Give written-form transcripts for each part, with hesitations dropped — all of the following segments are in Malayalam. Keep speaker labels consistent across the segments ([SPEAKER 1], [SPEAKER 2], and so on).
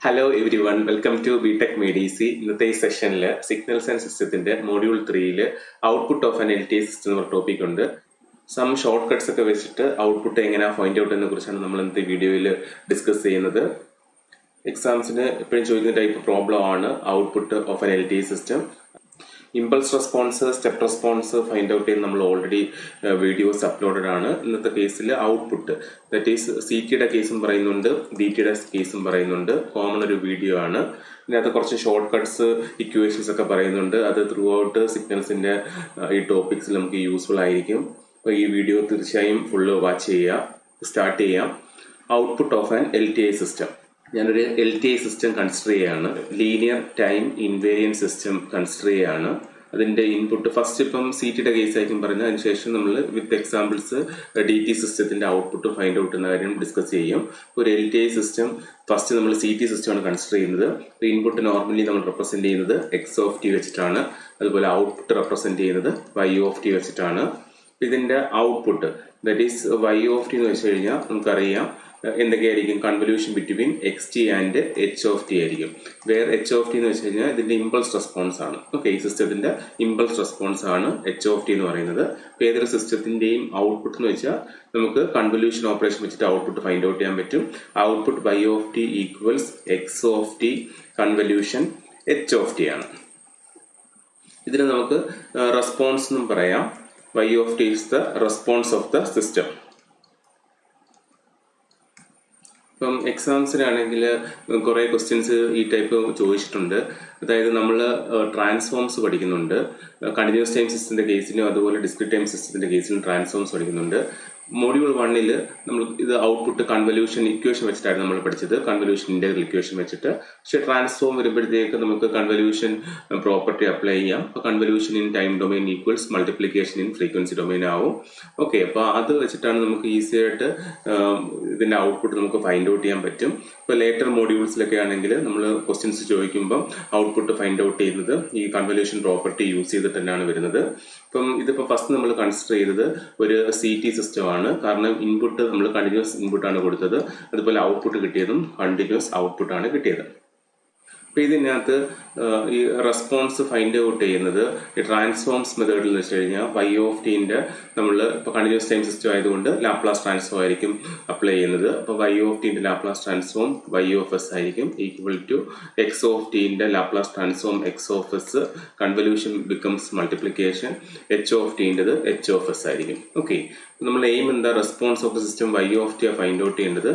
[SPEAKER 1] Hello everyone, welcome to BTech മെഡിസി. ഇന്നത്തെ ഈ സെഷനിൽ സിഗ്നൽസ് ആൻഡ് സിസ്റ്റത്തിന്റെ module 3 output of an LTI system എന്ന ടോപ്പിക് ഉണ്ട്. സം ഷോർട്ട് കട്ട്സ് ഒക്കെ വെച്ചിട്ട് ഔട്ട്പുട്ട് എങ്ങനെ ഫൈൻഡ് ഔട്ട് എന്നതിനെ കുറിച്ചാണ് നമ്മൾ ഇന്നത്തെ വീഡിയോയിൽ ഡിസ്കസ് ചെയ്യുന്നത്. എക്സാംസിന് എപ്പോഴും ചോദിക്കുന്ന ടൈപ്പ് പ്രോബ്ലം ആണ് output of an LTI system. Impulse response, step response find out ചെയ്യുന്ന നമ്മൾ ഓൾറെഡി വീഡിയോസ് അപ്ലോഡഡ് ആണ്. ഇന്നത്തെ കേസിൽ ഔട്ട്പുട്ട്, ദറ്റ് ഈസ് CTയുടെ കേസും പറയുന്നുണ്ട്, DTയുടെ കേസും പറയുന്നുണ്ട്. കോമൺ ഒരു വീഡിയോ ആണ്. ഇതിനകത്ത് കുറച്ച് ഷോർട്ട് കട്ട്സ്, ഇക്വേഷൻസ് ഒക്കെ പറയുന്നുണ്ട്. അത് ത്രൂ ഔട്ട് സിഗ്നൽസിന്റെ ഈ ടോപ്പിക്സിൽ നമുക്ക് യൂസ്ഫുൾ ആയിരിക്കും. അപ്പോൾ ഈ വീഡിയോ തീർച്ചയായും ഫുള്ള് വാച്ച് ചെയ്യുക. സ്റ്റാർട്ട് ചെയ്യാം. Output of an LTI system. ഞാനൊരു LTI സിസ്റ്റം കൺസിഡർ ചെയ്യുകയാണ്. Linear time invariant system consider ചെയ്യുകയാണ്. അതിൻ്റെ ഇൻപുട്ട് ഫസ്റ്റ് ഇപ്പം CTയുടെ കേസ് ആയിരിക്കും പറയുന്നത്. അതിനുശേഷം നമ്മൾ വിത്ത് എക്സാമ്പിൾസ് DT സിസ്റ്റത്തിൻ്റെ ഔട്ട്പുട്ട് ഫൈൻഡ് ഔട്ട് എന്ന കാര്യം ഡിസ്കസ് ചെയ്യും. ഒരു LTI സിസ്റ്റം ഫസ്റ്റ് നമ്മൾ CT സിസ്റ്റമാണ് കൺസിഡർ ചെയ്യുന്നത്. ഇൻപുട്ട് നോർമലി നമ്മൾ റെപ്രസെൻറ്റ് ചെയ്യുന്നത് X(t) വെച്ചിട്ടാണ്. അതുപോലെ ഔട്ട്പുട്ട് റെപ്രസെൻറ്റ് ചെയ്യുന്നത് Y(t) വെച്ചിട്ടാണ്. ഇതിൻ്റെ ഔട്ട്പുട്ട് ദറ്റ് ഈസ് Y(t) എന്ന് വെച്ച് കഴിഞ്ഞാൽ നമുക്കറിയാം എന്തൊക്കെയായിരിക്കും, convolution between XT and H(t) ആയിരിക്കും. വേർ H(t) എന്ന് വെച്ച് കഴിഞ്ഞാൽ ഇതിന്റെ ഇമ്പൾസ് റെസ്പോൺസ് ആണ്. ഓക്കെ, ഈ സിസ്റ്റത്തിന്റെ ഇമ്പൾസ് റെസ്പോൺസ് ആണ് H(t) എന്ന് പറയുന്നത്. അപ്പോൾ ഏതൊരു സിസ്റ്റത്തിന്റെയും ഔട്ട്പുട്ട് എന്ന് വെച്ചാൽ നമുക്ക് കൺവല്യൂഷൻ ഓപ്പറേഷൻ വെച്ചിട്ട് ഔട്ട്പുട്ട് ഫൈൻഡ് ഔട്ട് ചെയ്യാൻ പറ്റും. Output Y(t) equals X(t) convolution H(t) ആണ്. ഇതിന് നമുക്ക് റെസ്പോൺസ് എന്നും പറയാം. Y(t) is the response of the system. ഇപ്പം എക്സാംസിനാണെങ്കിൽ കുറേ ക്വസ്റ്റ്യൻസ് ഈ ടൈപ്പ് ചോദിച്ചിട്ടുണ്ട്. അതായത് നമ്മൾ ട്രാൻസ്ഫോംസ് പഠിക്കുന്നുണ്ട്. കണ്ടിന്യൂസ് ടൈം സിസ്റ്റത്തിൻ്റെ കേസിലും അതുപോലെ ഡിസ്ക്രീറ്റ് ടൈം സിസ്റ്റത്തിൻ്റെ കേസിലും ട്രാൻസ്ഫോംസ് പഠിക്കുന്നുണ്ട്. മോഡ്യൂൾ 1 നമ്മൾ ഇത് ഔട്ട്പുട്ട് കൺവല്യൂഷൻ ഇക്വേഷൻ വെച്ചിട്ടായിരുന്നു നമ്മൾ പഠിച്ചത്, കൺവല്യൂഷൻ ഇൻ്റഗ്രൽ ഇക്വേഷൻ വെച്ചിട്ട്. പക്ഷേ ട്രാൻസ്ഫോം വരുമ്പോഴത്തേക്ക് നമുക്ക് കൺവല്യൂഷൻ പ്രോപ്പർട്ടി അപ്ലൈ ചെയ്യാം. അപ്പോൾ convolution in time domain equals multiplication in frequency domain ആവും. ഓക്കെ, അപ്പോൾ അത് വെച്ചിട്ടാണ് നമുക്ക് ഈസി ആയിട്ട് ഇതിൻ്റെ ഔട്ട്പുട്ട് നമുക്ക് ഫൈൻഡ് ഔട്ട് ചെയ്യാൻ പറ്റും. ഇപ്പോൾ ലേറ്റർ മോഡ്യൂൾസിലൊക്കെ ആണെങ്കിൽ നമ്മൾ ക്വസ്റ്റ്യൻസ് ചോദിക്കുമ്പം ഔട്ട്പുട്ട് ഫൈൻഡ് ഔട്ട് ചെയ്യുന്നത് ഈ കൺവല്യൂഷൻ പ്രോപ്പർട്ടി യൂസ് ചെയ്തിട്ട് തന്നെയാണ് വരുന്നത്. ഇപ്പം ഇതിപ്പോൾ ഫസ്റ്റ് നമ്മൾ കൺസിഡർ ചെയ്തത് ഒരു CT സിസ്റ്റമാണ്. കാരണം ഇൻപുട്ട് നമ്മൾ കണ്ടിന്യൂസ് ഇൻപുട്ടാണ് കൊടുത്തത്, അതുപോലെ ഔട്ട്പുട്ട് കിട്ടിയതും കണ്ടിന്യൂസ് ഔട്ട്പുട്ടാണ് കിട്ടിയത്. അപ്പോൾ ഇതിനകത്ത് ഈ റെസ്പോൺസ് ഫൈൻഡ് ഔട്ട് ചെയ്യുന്നത് ഈ ട്രാൻസ്ഫോംസ് മെത്തേഡിൽ എന്ന് വെച്ച് കഴിഞ്ഞാൽ Y(t)ൻ്റെ നമ്മൾ ഇപ്പോൾ കണ്ടിന്യൂസ് ടൈം സിസ്റ്റം ആയതുകൊണ്ട് ലാപ്ലാസ് ട്രാൻസ്ഫോം ആയിരിക്കും അപ്ലൈ ചെയ്യുന്നത്. അപ്പോൾ Y(t)ൻ്റെ ലാപ്ലാസ് ട്രാൻസ്ഫോം Y(s) ആയിരിക്കും ഈക്വൽ ടു X(t)ൻ്റെ Laplace transform X(s), convolution becomes multiplication, H(t)ൻ്റെത് H(s) ആയിരിക്കും. ഓക്കെ, നമ്മൾ എയിം എന്താ, response of the system Y(t) find out ചെയ്യേണ്ടത്.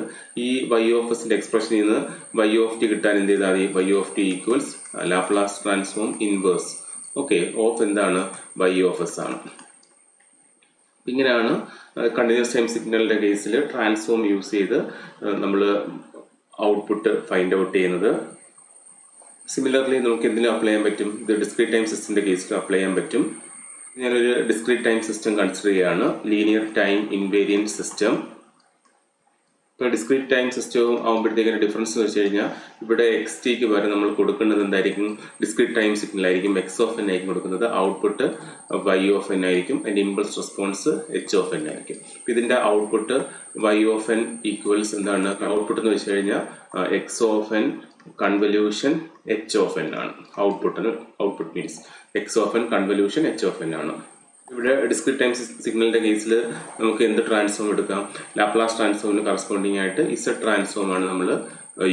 [SPEAKER 1] ഈ Y(s)ന്റെ എക്സ്പ്രഷനിൽ നിന്ന് Y(t) കിട്ടാൻ എന്ത് ചെയ്താൽ മതി, Y(t) equals Laplace transform inverse of എന്താണ്, Y(s) ആണ്. ഇങ്ങനെയാണ് കണ്ടിന്യൂസ് ടൈം സിഗ്നലിന്റെ കേസിൽ ട്രാൻസ്ഫോം യൂസ് ചെയ്ത് നമ്മൾ ഔട്ട്പുട്ട് ഫൈൻഡ് ഔട്ട് ചെയ്യുന്നത്. സിമിലർലി നമുക്ക് എന്തിനും അപ്ലൈ ചെയ്യാൻ പറ്റും, ഇത് ഡിസ്ക്രീറ്റ് ടൈം സിസ്റ്റത്തിന്റെ കേസിലും അപ്ലൈ ചെയ്യാൻ പറ്റും. ഞാനൊരു ഡിസ്ക്രീറ്റ് ടൈം സിസ്റ്റം കൺസിഡർ ചെയ്യുകയാണ്, ലീനിയർ ടൈം ഇൻവേരിയൻറ്റ് സിസ്റ്റം. ഇപ്പോൾ ഡിസ്ക്രീറ്റ് ടൈം സിസ്റ്റവും ആകുമ്പോഴത്തേക്കിന് ഡിഫറൻസ് എന്ന് വെച്ച് കഴിഞ്ഞാൽ ഇവിടെ XTക്ക് പകരം നമ്മൾ കൊടുക്കേണ്ടത് എന്തായിരിക്കും, ഡിസ്ക്രീറ്റ് ടൈം സിഗ്നൽ ആയിരിക്കും X(n) ആയിരിക്കും കൊടുക്കുന്നത്. ഔട്ട്പുട്ട് Y(n) ആയിരിക്കും. അതിൻ്റെ ഇമ്പൾസ് റെസ്പോൺസ് H(n) ആയിരിക്കും. ഇതിൻ്റെ ഔട്ട്പുട്ട് Y(n) ഈക്വൽസ് എന്താണ്, ഔട്ട്പുട്ട് എന്ന് വെച്ച് കഴിഞ്ഞാൽ X(n) കൺവല്യൂഷൻ H(n) ആണ്. Output means X(n) convolution H(n) ആണ്. ഇവിടെ ഡിസ്ക്രീറ്റ് ടൈം സിഗ്നലിന്റെ കേസിൽ നമുക്ക് എന്ത് ട്രാൻസ്ഫോം എടുക്കാം, ലാപ്ലാസ് ട്രാൻസ്ഫോമിന് കറസ്പോണ്ടിങ് ആയിട്ട് Z ട്രാൻസ്ഫോം ആണ് നമ്മൾ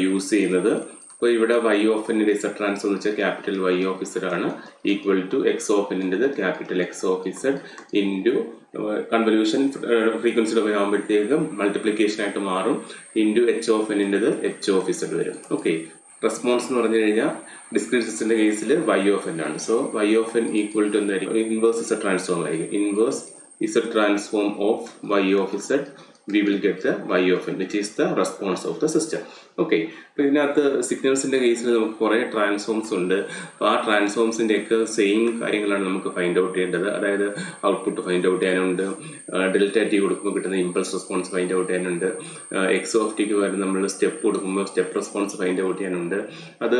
[SPEAKER 1] യൂസ് ചെയ്യുന്നത്. അപ്പോൾ ഇവിടെ Y(n)ന്റെ Z ട്രാൻസ്ഫോം എന്ന് വെച്ചാൽ ക്യാപിറ്റൽ Y(z) ആണ് ഈക്വൽ ടു X(n)ൻ്റെത് capital X(z) into convolution frequency domain ആകുമ്പോഴത്തേക്കും മൾട്ടിപ്ലിക്കേഷൻ ആയിട്ട് മാറും, ഇൻറ്റു H(n)ൻ്റെത് H(z) വരും. ഓക്കെ, റെസ്പോൺസ് എന്ന് പറഞ്ഞു കഴിഞ്ഞാൽ ഡിസ്ക്രീറ്റ് സിസ്റ്റത്തിന്റെ കേസിൽ Y(n) ആണ്. സോ Y(n) ഈക്വൽ ടു എന്തായിരിക്കും, ഇൻവേഴ്സ് Z ട്രാൻസ്ഫോം ആയിരിക്കും. Inverse Z transform of Y(z), we will get the Y(n) which is the response of the system. Okay, അപ്പോൾ ഇതിനകത്ത് സിഗ്നൽസിന്റെ കേസിൽ നമുക്ക് കുറേ ട്രാൻസ്ഫോംസ് ഉണ്ട്. അപ്പോൾ ആ ട്രാൻസ്ഫോംസിന്റെ ഒക്കെ സെയിം കാര്യങ്ങളാണ് നമുക്ക് ഫൈൻഡ് ഔട്ട് ചെയ്യേണ്ടത്. അതായത് ഔട്ട്പുട്ട് ഫൈൻഡ് ഔട്ട് ചെയ്യാനുണ്ട്, Δt കൊടുക്കുമ്പോൾ കിട്ടുന്ന ഇമ്പൾസ് റെസ്പോൺസ് ഫൈൻഡ് ഔട്ട് ചെയ്യാനുണ്ട്, X(t)ക്ക് പകരം നമ്മൾ സ്റ്റെപ്പ് കൊടുക്കുമ്പോൾ സ്റ്റെപ്പ് റെസ്പോൺസ് ഫൈൻഡ് ഔട്ട് ചെയ്യാനുണ്ട്. അത്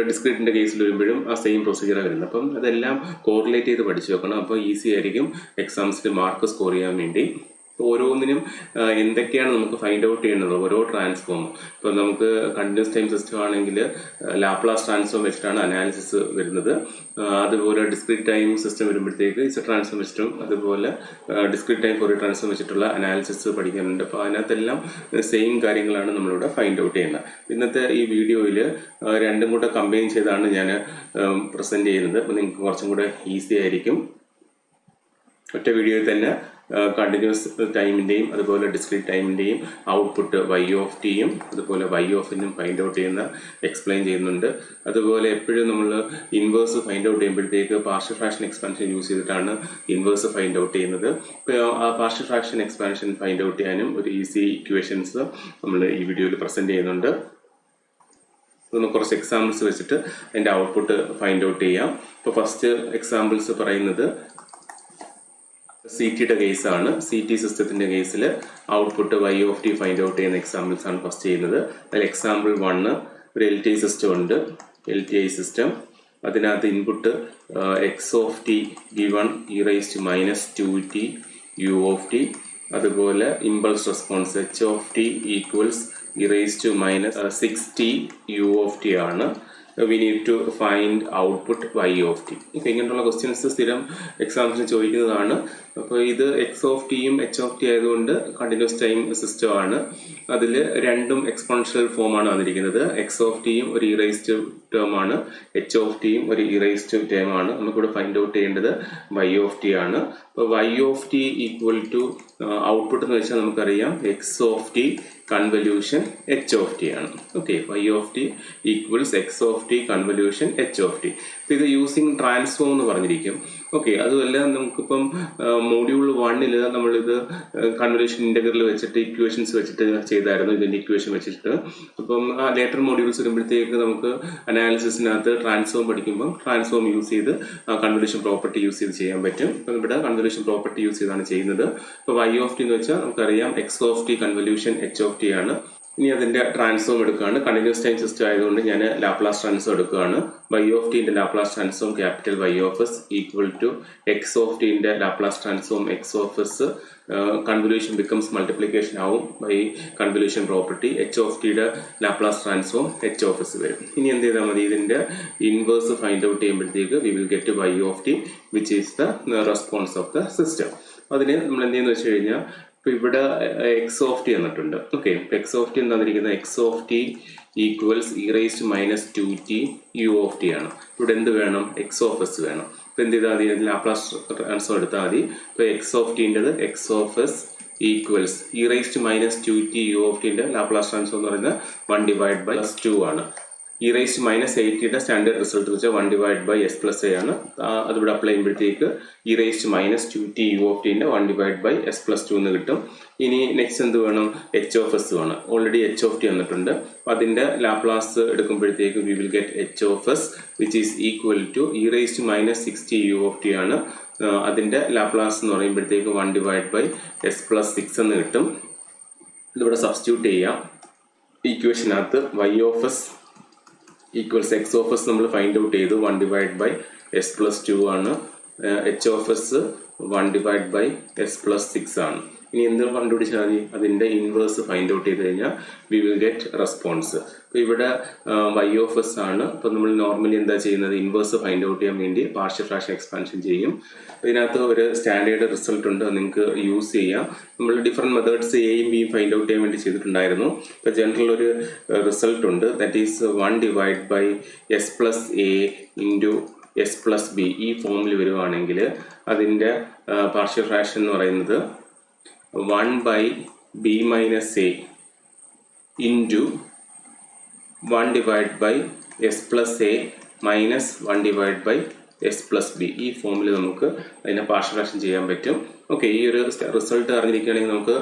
[SPEAKER 1] ഡിസ്ക്രീറ്റിന്റെ കേസിൽ വരുമ്പോഴും ആ സെയിം പ്രൊസീജിയറാണ് വരുന്നത്. അപ്പം അതെല്ലാം കോറിലേറ്റ് ചെയ്ത് പഠിച്ചു വെക്കണം. അപ്പോൾ ഈസി ആയിരിക്കും എക്സാംസിൽ മാർക്ക് സ്കോർ ചെയ്യാൻ വേണ്ടി. ഓരോന്നിനും എന്തൊക്കെയാണ് നമുക്ക് ഫൈൻഡ് ഔട്ട് ചെയ്യുന്നത് ഓരോ ട്രാൻസ്ഫോം. ഇപ്പോൾ നമുക്ക് കണ്ടിന്യൂസ് ടൈം സിസ്റ്റം ആണെങ്കിൽ ലാപ്ലാസ് ട്രാൻസ്ഫോം വെച്ചിട്ടാണ് അനാലിസിസ് വരുന്നത്. അതുപോലെ ഡിസ്ക്രീറ്റ് ടൈം സിസ്റ്റം വരുമ്പോഴത്തേക്ക് ഇസഡ് ട്രാൻസ്ഫോം വെച്ചിട്ടും അതുപോലെ ഡിസ്ക്രീറ്റ് ടൈം ഫോറിയർ ട്രാൻസ്ഫോം വെച്ചിട്ടുള്ള അനാലിസിസ് പഠിക്കാനുണ്ട്. അപ്പോൾ അതിനകത്തെല്ലാം സെയിം കാര്യങ്ങളാണ് നമ്മളിവിടെ ഫൈൻഡ് ഔട്ട് ചെയ്യുന്നത്. ഇന്നത്തെ ഈ വീഡിയോയിൽ രണ്ടും കൂടെ കമ്പൈൻ ചെയ്താണ് ഞാൻ പ്രസൻറ്റ് ചെയ്യുന്നത്. അപ്പോൾ നിങ്ങൾക്ക് കുറച്ചും കൂടെ ഈസി ആയിരിക്കും. ഒറ്റ വീഡിയോയിൽ തന്നെ കണ്ടിന്യൂസ് ടൈമിൻ്റെയും അതുപോലെ ഡിസ്ക്രീറ്റ് ടൈമിൻ്റെയും ഔട്ട്പുട്ട് y ഓഫ് ടിയും അതുപോലെ y ഓഫ് എന്നും ഫൈൻഡ് ഔട്ട് ചെയ്യുന്ന എക്സ്പ്ലെയിൻ ചെയ്യുന്നുണ്ട്. അതുപോലെ എപ്പോഴും നമ്മൾ ഇൻവേഴ്സ് ഫൈൻഡ് ഔട്ട് ചെയ്യുമ്പോഴത്തേക്ക് പാർഷ്യൽ ഫ്രാക്ഷൻ എക്സ്പാൻഷൻ യൂസ് ചെയ്തിട്ടാണ് ഇൻവേഴ്സ് ഫൈൻഡ് ഔട്ട് ചെയ്യുന്നത്. ഇപ്പോൾ ആ partial fraction expansion find out ചെയ്യാനും ഒരു ഈസി ഇക്വേഷൻസ് നമ്മൾ ഈ വീഡിയോയിൽ പ്രസൻറ്റ് ചെയ്യുന്നുണ്ട്. ഇതൊന്ന് കുറച്ച് എക്സാമ്പിൾസ് വെച്ചിട്ട് അതിൻ്റെ ഔട്ട്പുട്ട് ഫൈൻഡ് ഔട്ട് ചെയ്യാം. ഇപ്പോൾ ഫസ്റ്റ് എക്സാമ്പിൾസ് പറയുന്നത് CT കേസാണ്. CT സിസ്റ്റത്തിന്റെ കേസിൽ output y of t find out ചെയ്യുന്ന എക്സാമ്പിൾസ് ആണ് ഫസ്റ്റ് ചെയ്യുന്നത്. അതിൽ എക്സാമ്പിൾ 1 ഒരു LTI സിസ്റ്റം ഉണ്ട്. LTI സിസ്റ്റം അതിനകത്ത് input x of t given e⁻⁻²t u of t, അതുപോലെ impulse response h of t equals e⁻⁻6t u of t ആണ്. we need to find output y of t. ഇപ്പോൾ ഇങ്ങനെയുള്ള ക്വസ്റ്റ്യൻസ് സ്ഥിരം എക്സാംസിന് ചോദിക്കുന്നതാണ്. അപ്പോൾ ഇത് എക്സ് ഓഫ് ടിയും എച്ച് ഓഫ് ടി ആയതുകൊണ്ട് കണ്ടിന്യൂസ് ടൈം സിസ്റ്റം ആണ്. അതിൽ രണ്ടും എക്സ്പോണൻഷ്യൽ ഫോമാണ് വന്നിരിക്കുന്നത്. എക്സ് ഓഫ് ടിയും ഒരു ഇറൈസ്ഡ് ടേം ആണ്, എച്ച് ഓഫ് ടിയും ഒരു ഇറൈസ്ഡ് ടേം ആണ്. നമുക്കിവിടെ ഫൈൻഡ് ഔട്ട് ചെയ്യേണ്ടത് y ഓഫ് ടി ആണ്. അപ്പോൾ y of t equal to output എന്ന് വെച്ചാൽ നമുക്കറിയാം x of t convolution h of t ആണ്. Okay, y of t equals x of t convolution h of t. അപ്പോൾ ഇത് യൂസിങ് ട്രാൻസ്ഫോം എന്ന് പറഞ്ഞിരിക്കും. ഓക്കെ, അതുമല്ല നമുക്കിപ്പം മോഡ്യൂൾ 1 നമ്മളിത് കൺവല്യൂഷൻ ഇൻ്റഗ്രൽ വെച്ചിട്ട് ഇക്വേഷൻസ് വെച്ചിട്ട് ചെയ്തായിരുന്നു, ഇതിൻ്റെ ഇക്വേഷൻ വെച്ചിട്ട്. അപ്പം ആ ലേറ്റർ മോഡ്യൂൾസ് വരുമ്പോഴത്തേക്ക് നമുക്ക് അനാലിസിസിനകത്ത് ട്രാൻസ്ഫോം പഠിക്കുമ്പോൾ ട്രാൻസ്ഫോം യൂസ് ചെയ്ത് കൺവല്യൂഷൻ പ്രോപ്പർട്ടി യൂസ് ചെയ്ത് ചെയ്യാൻ പറ്റും. അപ്പം ഇവിടെ കൺവല്യൂഷൻ പ്രോപ്പർട്ടി യൂസ് ചെയ്താണ് ചെയ്യുന്നത്. അപ്പോൾ y ഓഫ് ടി എന്ന് വെച്ചാൽ നമുക്കറിയാം x of t convolution h of t ആണ്. ഇനി അതിൻ്റെ ട്രാൻസ്ഫോം എടുക്കുകയാണ്. കണ്ടിന്യൂസ് ടൈം സിസ്റ്റം ആയതുകൊണ്ട് ഞാൻ ലാപ്ലാസ് ട്രാൻസ്ഫോം എടുക്കുകയാണ്. y ഓഫ് ടിൻ്റെ Laplace transform capital Y of S equal to x of ടിൻ്റെ Laplace transform x of s. Convolution becomes multiplication ആവും by convolution property. H of ടിയുടെ Laplace transform h of s വരും. ഇനി എന്ത് ചെയ്താൽ മതി, ഇതിൻ്റെ ഇൻവേഴ്സ് ഫൈൻഡ് ഔട്ട് ചെയ്യുമ്പോഴത്തേക്ക് we will get y of t which is the response of the system. അതിന് നമ്മൾ എന്ത് ചെയ്യുന്നത് വെച്ച് കഴിഞ്ഞാൽ ഇപ്പോൾ ഇവിടെ എക്സ് ഓഫ് ടി എന്നിട്ടുണ്ട്. ഓക്കെ, എക്സ് ഓഫ് ടി എന്താന്നിരിക്കുന്നത് x of t equals e⁻⁻²t u of t ആണ്. ഇവിടെ എന്ത് വേണം, എക്സ് ഓഫ് എസ് വേണം. ഇപ്പോൾ എന്ത് ചെയ്താൽ മതി, ലാപ്ലാസ് ട്രാൻസ്ഫോം എടുത്താൽ മതി. ഇപ്പോൾ എക്സ് ഓഫ് ടിൻ്റെത് x of S equals e⁻⁻²t u of ടിൻ്റെ ലാപ്ലാസ് ട്രാൻസ്ഫോം എന്ന് പറയുന്നത് 1/2 ആണ്. e⁻⁸ സ്റ്റാൻഡേർഡ് റിസൾട്ട് എന്ന് വെച്ചാൽ 1/s+a ആണ്. അതിവിടെ അപ്ലൈ ചെയ്യുമ്പോഴത്തേക്ക് e⁻²t u ഓഫ് ടിൻ്റെ 1/s+2 എന്ന് കിട്ടും. ഇനി നെക്സ്റ്റ് എന്ത് വേണം, എച്ച് ഓഫ് എസ് വേണം. ഓൾറെഡി എച്ച് ഓഫ് ടി വന്നിട്ടുണ്ട്. അപ്പോൾ അതിൻ്റെ ലാപ്ലാസ് എടുക്കുമ്പോഴത്തേക്ക് we will get h of s which is equal to e⁻⁻6t u of t ആണ്. അതിൻ്റെ ലാപ്ലാസ് എന്ന് പറയുമ്പോഴത്തേക്ക് 1/s+6 എന്ന് കിട്ടും. ഇതിവിടെ സബ്സ്റ്റിറ്റ്യൂട്ട് ചെയ്യാം. ഇക്വേഷനകത്ത് y of S equals x of S നമ്മൾ ഫൈൻഡ് ഔട്ട് ചെയ്തു 1/s+2 ആണ്. എച്ച് ഓഫ് എസ് 1/s+6 ആണ്. ഇനി എന്ത് കണ്ടുപിടിച്ചാൽ മതി, അതിൻ്റെ ഇൻവേഴ്സ് ഫൈൻഡ് ഔട്ട് ചെയ്ത് കഴിഞ്ഞാൽ വി വിൽ ഗെറ്റ് റെസ്പോൺസ്. അപ്പോൾ ഇവിടെ y ഓഫ് എസ് ആണ്. അപ്പോൾ നമ്മൾ നോർമലി എന്താ ചെയ്യുന്നത്, ഇൻവേഴ്സ് ഫൈൻഡ് ഔട്ട് ചെയ്യാൻ വേണ്ടി പാർഷ്യൽ ഫ്രാക്ഷൻ എക്സ്പാൻഷൻ ചെയ്യും. ഇതിനകത്ത് ഒരു സ്റ്റാൻഡേർഡ് റിസൾട്ട് ഉണ്ട്, നിങ്ങൾക്ക് യൂസ് ചെയ്യാം. നമ്മൾ ഡിഫറെൻറ്റ് മെത്തേഡ്സ് എയും ബിയും ഫൈൻഡ് ഔട്ട് ചെയ്യാൻ വേണ്ടി ചെയ്തിട്ടുണ്ടായിരുന്നു. ഇപ്പോൾ ജനറൽ ഒരു റിസൾട്ട് ഉണ്ട്, that is 1/s+a into s+b. ഈ ഫോമിൽ വരുവാണെങ്കിൽ അതിൻ്റെ പാർഷ്യൽ ഫ്രാക്ഷൻ എന്ന് പറയുന്നത് 1/b-a into 1/s+a minus 1/s+b. ഈ ഫോമിൽ നമുക്ക് അതിനെ പാർഷ്യൽ ഫ്രാക്ഷൻ ചെയ്യാൻ പറ്റും. ഓക്കെ, ഈ ഒരു റിസൾട്ട് അറിഞ്ഞിരിക്കുകയാണെങ്കിൽ നമുക്ക്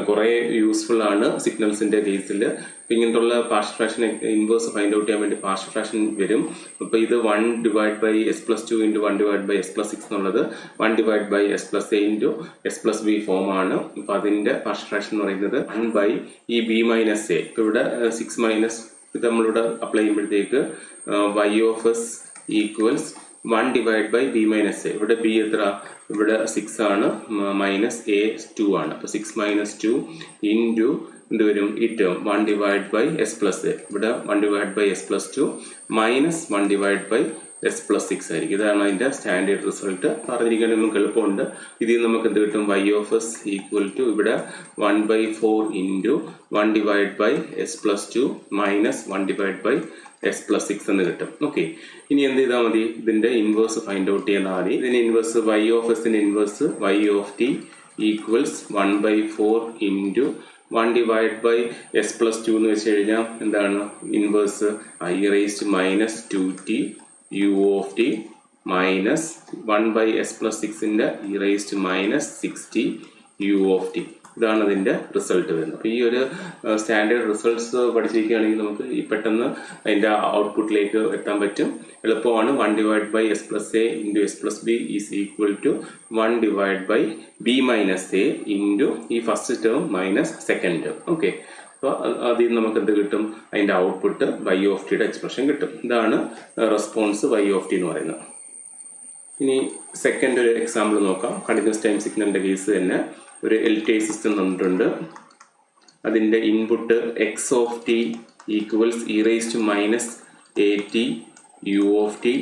[SPEAKER 1] കുറേ യൂസ്ഫുൾ ആണ് സിഗ്നൽസിൻ്റെ കേസിൽ. ഇപ്പം ഇങ്ങനത്തുള്ള partial fraction inverse find out ചെയ്യാൻ വേണ്ടി പാർഷ്യൽ ഫ്രാക്ഷൻ വരും. അപ്പോൾ ഇത് 1/s+2 ഇൻറ്റു 1/s+6 എന്നുള്ളത് 1/s+a ഇൻറ്റു s+b ഫോമാണ്. അപ്പോൾ അതിൻ്റെ പാർഷ്യൽ ഫ്രാക്ഷൻ എന്ന് പറയുന്നത് 1/b-a. ഇപ്പോൾ ഇവിടെ 6 മൈനസ് ഇത് നമ്മളിവിടെ അപ്ലൈ ചെയ്യുമ്പോഴത്തേക്ക് y of S equals 1 divide by B minus A. ഇവിടെ ബി എത്ര? ഇവിടെ 6 ആണ്, മൈനസ് എ 2 ആണ്. അപ്പോൾ 6 മൈനസ് 2 ഇൻറ്റു എന്ത് വരും? ഈ term 1 divide by S plus A. ഇവിടെ 1 divide by S plus 2 minus 1 divide by S plus 6 ആയിരിക്കും. ഇതാണ് അതിൻ്റെ സ്റ്റാൻഡേർഡ് റിസൾട്ട്. പറഞ്ഞിരിക്കാൻ നമുക്ക് എളുപ്പമുണ്ട്. ഇതിൽ നമുക്ക് എന്ത് കിട്ടും? Y of S equal to ഇവിടെ 1/4 into 1 divide by S plus 2 minus 1 divide by S plus 6 എന്ന് കിട്ടും. ഓക്കെ, ഇനി എന്ത് ചെയ്താൽ മതി? ഇതിൻ്റെ ഇൻവേഴ്സ് ഫൈൻഡ് ഔട്ട് ചെയ്യാൻ ആദ്യം. ഇതിൻ്റെ ഇൻവേഴ്സ് വൈ ഓഫ് എസിൻ്റെ inverse y of t equals 1/4 into 1 divide by S plus 2 എന്ന് വെച്ച് കഴിഞ്ഞാൽ എന്താണ്? Inverse I raised minus 2t u of t minus 1/s plus 6ൻ്റെ e raised minus 6t u of t. ഇതാണ് അതിൻ്റെ റിസൾട്ട് വരുന്നത്. അപ്പോൾ ഈ ഒരു സ്റ്റാൻഡേർഡ് റിസൾട്ട്സ് പഠിച്ചിരിക്കുകയാണെങ്കിൽ നമുക്ക് ഈ പെട്ടെന്ന് അതിൻ്റെ ഔട്ട്പുട്ടിലേക്ക് എത്താൻ പറ്റും. എളുപ്പമാണ്. 1 divide by S plus A into S plus b is equal to 1 divide by B minus A into ഈ first term minus second term. Okay, അപ്പോൾ അതിൽ നമുക്ക് എന്ത് കിട്ടും? അതിൻ്റെ ഔട്ട്പുട്ട് വൈ ഓഫ് ടിയുടെ എക്സ്പ്രഷൻ കിട്ടും. ഇതാണ് റെസ്പോൺസ് വൈ ഓഫ് ടി എന്ന് പറയുന്നത്. ഇനി സെക്കൻഡ് ഒരു എക്സാമ്പിൾ നോക്കാം. കണ്ടിന്യൂസ് ടൈം സിഗ്നലിൻ്റെ കേസ് തന്നെ ഒരു LTI സിസ്റ്റം തന്നിട്ടുണ്ട്. അതിൻ്റെ input x of t equals e raised minus AT u of t.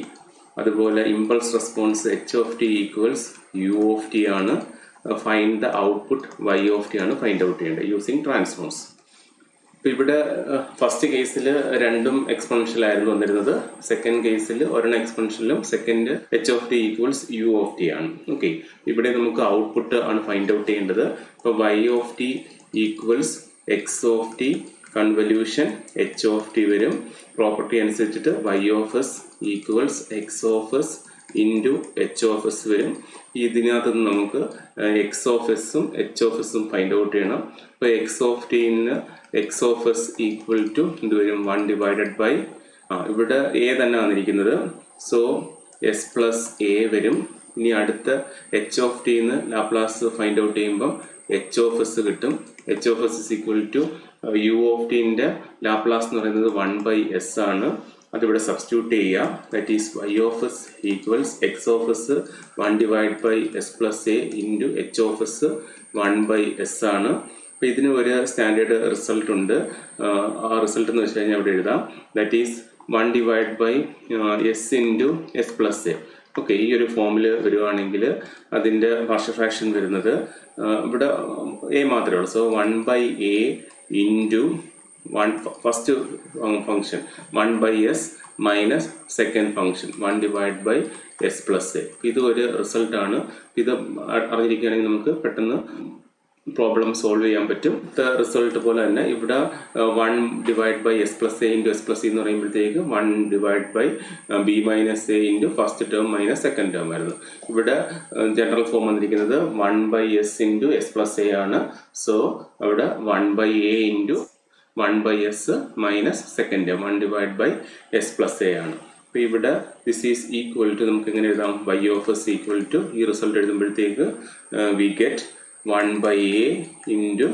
[SPEAKER 1] അതുപോലെ impulse response h of t equals u of t ആണ്. Find the output y of t ആണ് ഫൈൻഡ് ഔട്ട് ചെയ്യേണ്ടത് യൂസിങ് ട്രാൻസ്ഫോംസ്. ഇപ്പോൾ ഇവിടെ ഫസ്റ്റ് കേസിൽ രണ്ടും എക്സ്പോണൻഷ്യൽ ആയിരുന്നു വന്നിരുന്നത്. സെക്കൻഡ് കേസിൽ ഒരെണ്ണം എക്സ്പോണൻഷ്യലും second h of t equals u of t ആണ്. ഓക്കെ, ഇവിടെ നമുക്ക് ഔട്ട്പുട്ട് ആണ് ഫൈൻഡ് ഔട്ട് ചെയ്യേണ്ടത്. അപ്പോൾ y of t equals x of t convolution h of t വരും. പ്രോപ്പർട്ടി അനുസരിച്ചിട്ട് y of S equals x of s into h of s വരും. ഇതിനകത്ത് നിന്ന് നമുക്ക് എക്സ് ഓഫ് എസും എച്ച് ഓഫ് എസും ഫൈൻഡ് ഔട്ട് ചെയ്യണം. അപ്പോൾ എക്സ് ഓഫ് ടിന്ന് x of S equal to എന്ത് വരും? 1 ഡിവൈഡഡ് ബൈ ഇവിടെ എ തന്നെ വന്നിരിക്കുന്നത്, സോ എസ് പ്ലസ് എ വരും. ഇനി അടുത്ത എച്ച് ഓഫ് ടിന്ന് ലാപ്ലാസ് ഫൈൻഡ് ഔട്ട് ചെയ്യുമ്പം എച്ച് ഓഫ് എസ് കിട്ടും. H of s is equal to u of ടിൻ്റെ ലാപ്ലാസ് എന്ന് പറയുന്നത് 1/s ആണ്. അതിവിടെ സബ്സ്റ്റിറ്റ്യൂട്ട് ചെയ്യുക. That is y of S equals x of s 1 divide by S plus A into h of s 1/s ആണ്. അപ്പോൾ ഇതിന് ഒരു സ്റ്റാൻഡേർഡ് റിസൾട്ട് ഉണ്ട്. ആ റിസൾട്ട് എന്ന് വെച്ച് കഴിഞ്ഞാൽ ഇവിടെ എഴുതാം. That is 1 divide by S into S plus A. Okay, ഈ ഒരു ഫോമിൽ വരുവാണെങ്കിൽ അതിൻ്റെ പാർഷ്യൽ ഫ്രാക്ഷൻ വരുന്നത് ഇവിടെ എ മാത്രമേ ഉള്ളൂ. So 1/a into first function 1/s minus second function 1 divide by S plus A. ഇത് ഒരു റിസൾട്ടാണ്. ഇത് അറിഞ്ഞിരിക്കുകയാണെങ്കിൽ നമുക്ക് പെട്ടെന്ന് പ്രോബ്ലം സോൾവ് ചെയ്യാൻ പറ്റും. റിസൾട്ട് പോലെ തന്നെ ഇവിടെ 1 divide by S plus A into S plus എന്ന് പറയുമ്പോഴത്തേക്ക് 1 divide by B minus A into first term minus second term ആയിരുന്നു. ഇവിടെ ജനറൽ ഫോം വന്നിരിക്കുന്നത് 1/s into S plus A ആണ്. സോ അവിടെ 1/a into 1/s minus second term 1 divide by S plus A ആണ്. അപ്പോൾ ഇവിടെ ദിസ് ഈസ് ഈക്വൽ ടു നമുക്ക് എങ്ങനെ എഴുതാം? Y of S equal to ഈ റിസൾട്ട് എഴുതുമ്പോഴത്തേക്ക് we get 1/a into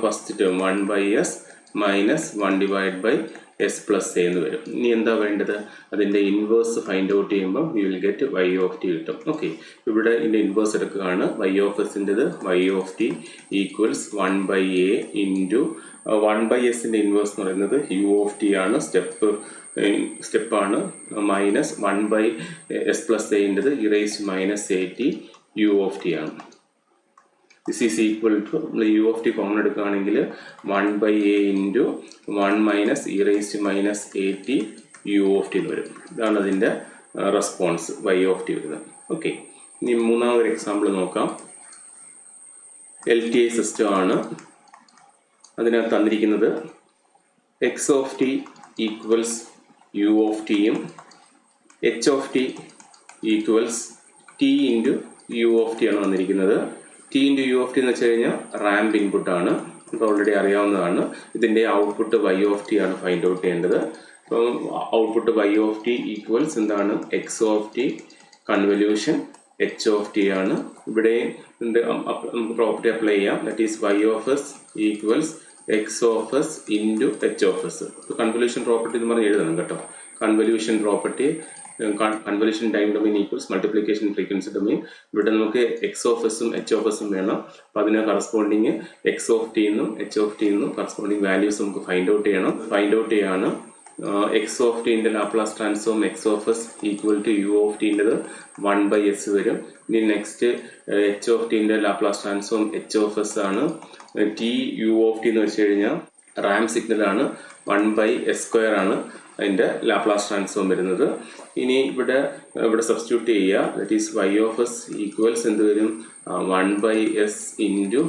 [SPEAKER 1] first term 1/s minus 1 divide by S plus a എന്ന് വരും. ഇനി എന്താ വേണ്ടത്? അതിൻ്റെ ഇൻവേഴ്സ് ഫൈൻഡ് ഔട്ട് ചെയ്യുമ്പോൾ you will get y of t കിട്ടും. ഓക്കെ, ഇവിടെ ഇതിൻ്റെ ഇൻവേഴ്സ് എടുക്കുകയാണ്. വൈ ഓഫ് എസിൻ്റെത് y of t equals 1/a into 1/sൻ്റെ ഇൻവേഴ്സ് എന്ന് പറയുന്നത് യു ഓഫ് ടി ആണ്. സ്റ്റെപ്പാണ് മൈനസ് 1/s പ്ലസ് എൻ്റെത് E raised minus AT u of t ആണ്. ദിസ് ഈസ് ഈക്വൽ ടു നമ്മൾ യു ഓഫ് ടി കോമൺ എടുക്കുകയാണെങ്കിൽ 1/a ഇൻറ്റു 1 minus e raised minus AT u of t എന്ന് വരും. ഇതാണ് അതിൻ്റെ റെസ്പോൺസ് വൈ ഓഫ് ടി വരുന്നത്. ഓക്കെ, ഇനി മൂന്നാമതൊരു എക്സാമ്പിൾ നോക്കാം. LTI സിസ്റ്റം ആണ്. അതിനകത്ത് തന്നിരിക്കുന്നത് x of t equals u of ടിയും h of t equals t into u of t ആണ് വന്നിരിക്കുന്നത്. T into u of t എന്ന് വെച്ച് കഴിഞ്ഞാൽ റാമ്പ് ഇൻപുട്ടാണ്. നമുക്ക് ഓൾറെഡി അറിയാവുന്നതാണ്. ഇതിൻ്റെ ഔട്ട്പുട്ട് വൈ ഓഫ് ടി ആണ് ഫൈൻഡ് ഔട്ട് ചെയ്യേണ്ടത്. അപ്പം output y of t equals എന്താണ്? X of t convolution h of t ആണ്. ഇവിടെ നമുക്ക് പ്രോപ്പർട്ടി അപ്ലൈ ചെയ്യാം. That is y of S equals x of s into h of s. Convolution property എന്ന് പറഞ്ഞ് എഴുതണം കേട്ടോ. Convolution property convolution time domain equals multiplication frequency domain. ഇവിടെ നമുക്ക് എക്സ് ഓഫ് എസും എച്ച് ഓഫ് എസും വേണം. അപ്പോൾ അതിന് കറസ്പോണ്ടിങ് എക്സ് ഓഫ് ടി എന്നും എച്ച് ഓഫ് ടി എന്നും കറസ്പോണ്ടിങ് വാല്യൂസ് നമുക്ക് ഫൈൻഡ് ഔട്ട് ചെയ്യണം. ഫൈൻഡ് ഔട്ട് ചെയ്യാണ് എക്സ് ഓഫ് ടിൻ്റെ Laplace transform x of S equal to u of ടിൻ്റെത് 1/s വരും. ഇനി നെക്സ്റ്റ് എച്ച് ഓഫ് ടിൻ്റെ Laplace transform h of s ആണ്. ടി യു ഓഫ് ടി എന്ന് വെച്ച് കഴിഞ്ഞാൽ റാം സിഗ്നലാണ്, 1/s² ആണ് അതിൻ്റെ ലാപ്ലാസ് ട്രാൻസ്ഫോം വരുന്നത്. ഇനി ഇവിടെ സബ്സ്റ്റിറ്റ്യൂട്ട് ചെയ്യുക. That is y of S equals എന്ത് വരും? 1/s ഇൻറ്റു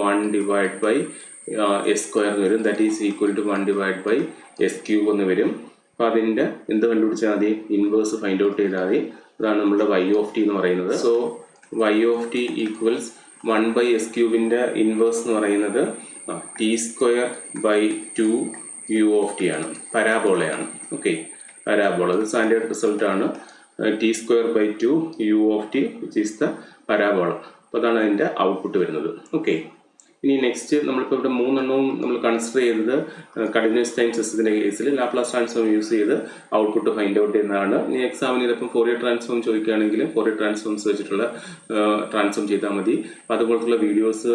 [SPEAKER 1] 1/s² എന്ന് വരും. That is equal to 1/s³ എന്ന് വരും. അപ്പോൾ അതിൻ്റെ എന്ത് കണ്ടുപിടിച്ചാൽ മതി? ഇൻവേഴ്സ് ഫൈൻഡ് ഔട്ട് ചെയ്താൽ മതി. അതാണ് നമ്മുടെ y ഓഫ് ടി എന്ന് പറയുന്നത്. So y of t equals 1/s³ inverse എന്ന് പറയുന്നത് t²/2 u ഓഫ് ടി ആണ്. പരാബോളയാണ്. ഓക്കെ, പരാബോള ഇത് സ്റ്റാൻഡേർഡ് റിസൾട്ട് ആണ്. t²/2 u of t which is the parabola. അപ്പോൾ അതാണ് അതിൻ്റെ ഔട്ട്പുട്ട് വരുന്നത്. ഓക്കെ, ഇനി നെക്സ്റ്റ് നമ്മളിപ്പോൾ ഇവിടെ 3 എണ്ണവും നമ്മൾ കൺസിഡർ ചെയ്തത് കണ്ടിന്യൂസ് ടൈം സിസ്റ്റത്തിൻ്റെ കേസിൽ ലാപ്ലാസ് ട്രാൻസ്ഫോം യൂസ് ചെയ്ത് ഔട്ട്പുട്ട് ഫൈൻഡ് ഔട്ട് ചെയ്യുന്നതാണ്. ഇനി എക്സാമിന് ചിലപ്പം ഫോറിയർ ട്രാൻസ്ഫോം ചോദിക്കുകയാണെങ്കിൽ ഫോറിയർ ട്രാൻസ്ഫോംസ് വെച്ചിട്ടുള്ള ട്രാൻസ്ഫോം ചെയ്താൽ മതി. അപ്പോൾ അതുപോലത്തുള്ള വീഡിയോസ്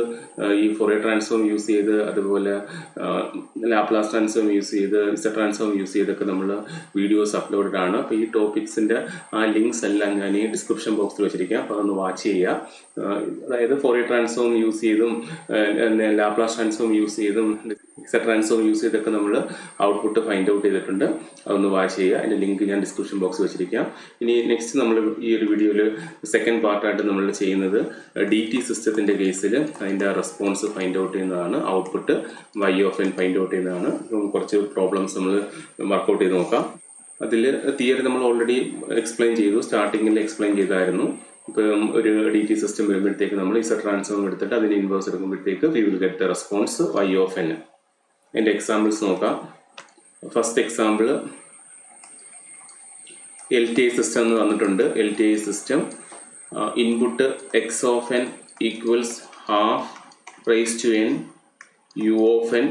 [SPEAKER 1] ഈ ഫോറിയർ ട്രാൻസ്ഫോം യൂസ് ചെയ്ത്, അതുപോലെ ലാപ്ലാസ് ട്രാൻസ്ഫോം യൂസ് ചെയ്ത്, ഇസഡ് ട്രാൻസ്ഫോം യൂസ് ചെയ്തൊക്കെ നമ്മൾ വീഡിയോസ് അപ്ലോഡഡ് ആണ്. അപ്പോൾ ഈ ടോപ്പിക്സിൻ്റെ ആ ലിങ്ക്സ് എല്ലാം ഞാൻ ഈ ഡിസ്ക്രിപ്ഷൻ ബോക്സിൽ വെച്ചിരിക്കാം. അപ്പോൾ അതൊന്ന് വാച്ച് ചെയ്യുക. അതായത് ഫോറിയർ ട്രാൻസ്ഫോം യൂസ് ചെയ്തും ലാപ്ലാസ് ട്രാൻസ്ഫോം യൂസ് ചെയ്തും ഇസഡ് ട്രാൻസ്ഫോം യൂസ് ചെയ്തൊക്കെ നമ്മൾ ഔട്ട്പുട്ട് ഫൈൻഡ് ഔട്ട് ചെയ്തിട്ടുണ്ട്. അതൊന്ന് വാച്ച് ചെയ്യുക. അതിൻ്റെ ലിങ്ക് ഞാൻ ഡിസ്ക്രിപ്ഷൻ ബോക്സ് വെച്ചിരിക്കാം. ഇനി നെക്സ്റ്റ് നമ്മൾ ഈ ഒരു വീഡിയോയിൽ സെക്കൻഡ് പാർട്ടായിട്ട് നമ്മൾ ചെയ്യുന്നത് DT സിസ്റ്റത്തിൻ്റെ കേസിൽ അതിൻ്റെ റെസ്പോൺസ് ഫൈൻഡ് ഔട്ട് ചെയ്യുന്നതാണ്. Output y of n find out ചെയ്യുന്നതാണ്. കുറച്ച് പ്രോബ്ലംസ് നമ്മൾ വർക്കൗട്ട് ചെയ്ത് നോക്കാം. അതിൽ തിയറി നമ്മൾ ഓൾറെഡി എക്സ്പ്ലെയിൻ ചെയ്തു, സ്റ്റാർട്ടിങ്ങിൽ എക്സ്പ്ലെയിൻ ചെയ്തായിരുന്നു. ഇപ്പം ഒരു DT സിസ്റ്റം വരുമ്പോഴത്തേക്ക് നമ്മൾ ഇസഡ് ട്രാൻസ്ഫോം എടുത്തിട്ട് അതിന് ഇൻവേഴ്സ് എടുക്കുമ്പോഴത്തേക്ക് we will get the response y of n. അതിൻ്റെ എക്സാമ്പിൾസ് നോക്കാം. ഫസ്റ്റ് എക്സാമ്പിൾ LTI സിസ്റ്റം എന്ന് വന്നിട്ടുണ്ട്. LTI system input x of n equals half raise to n u of n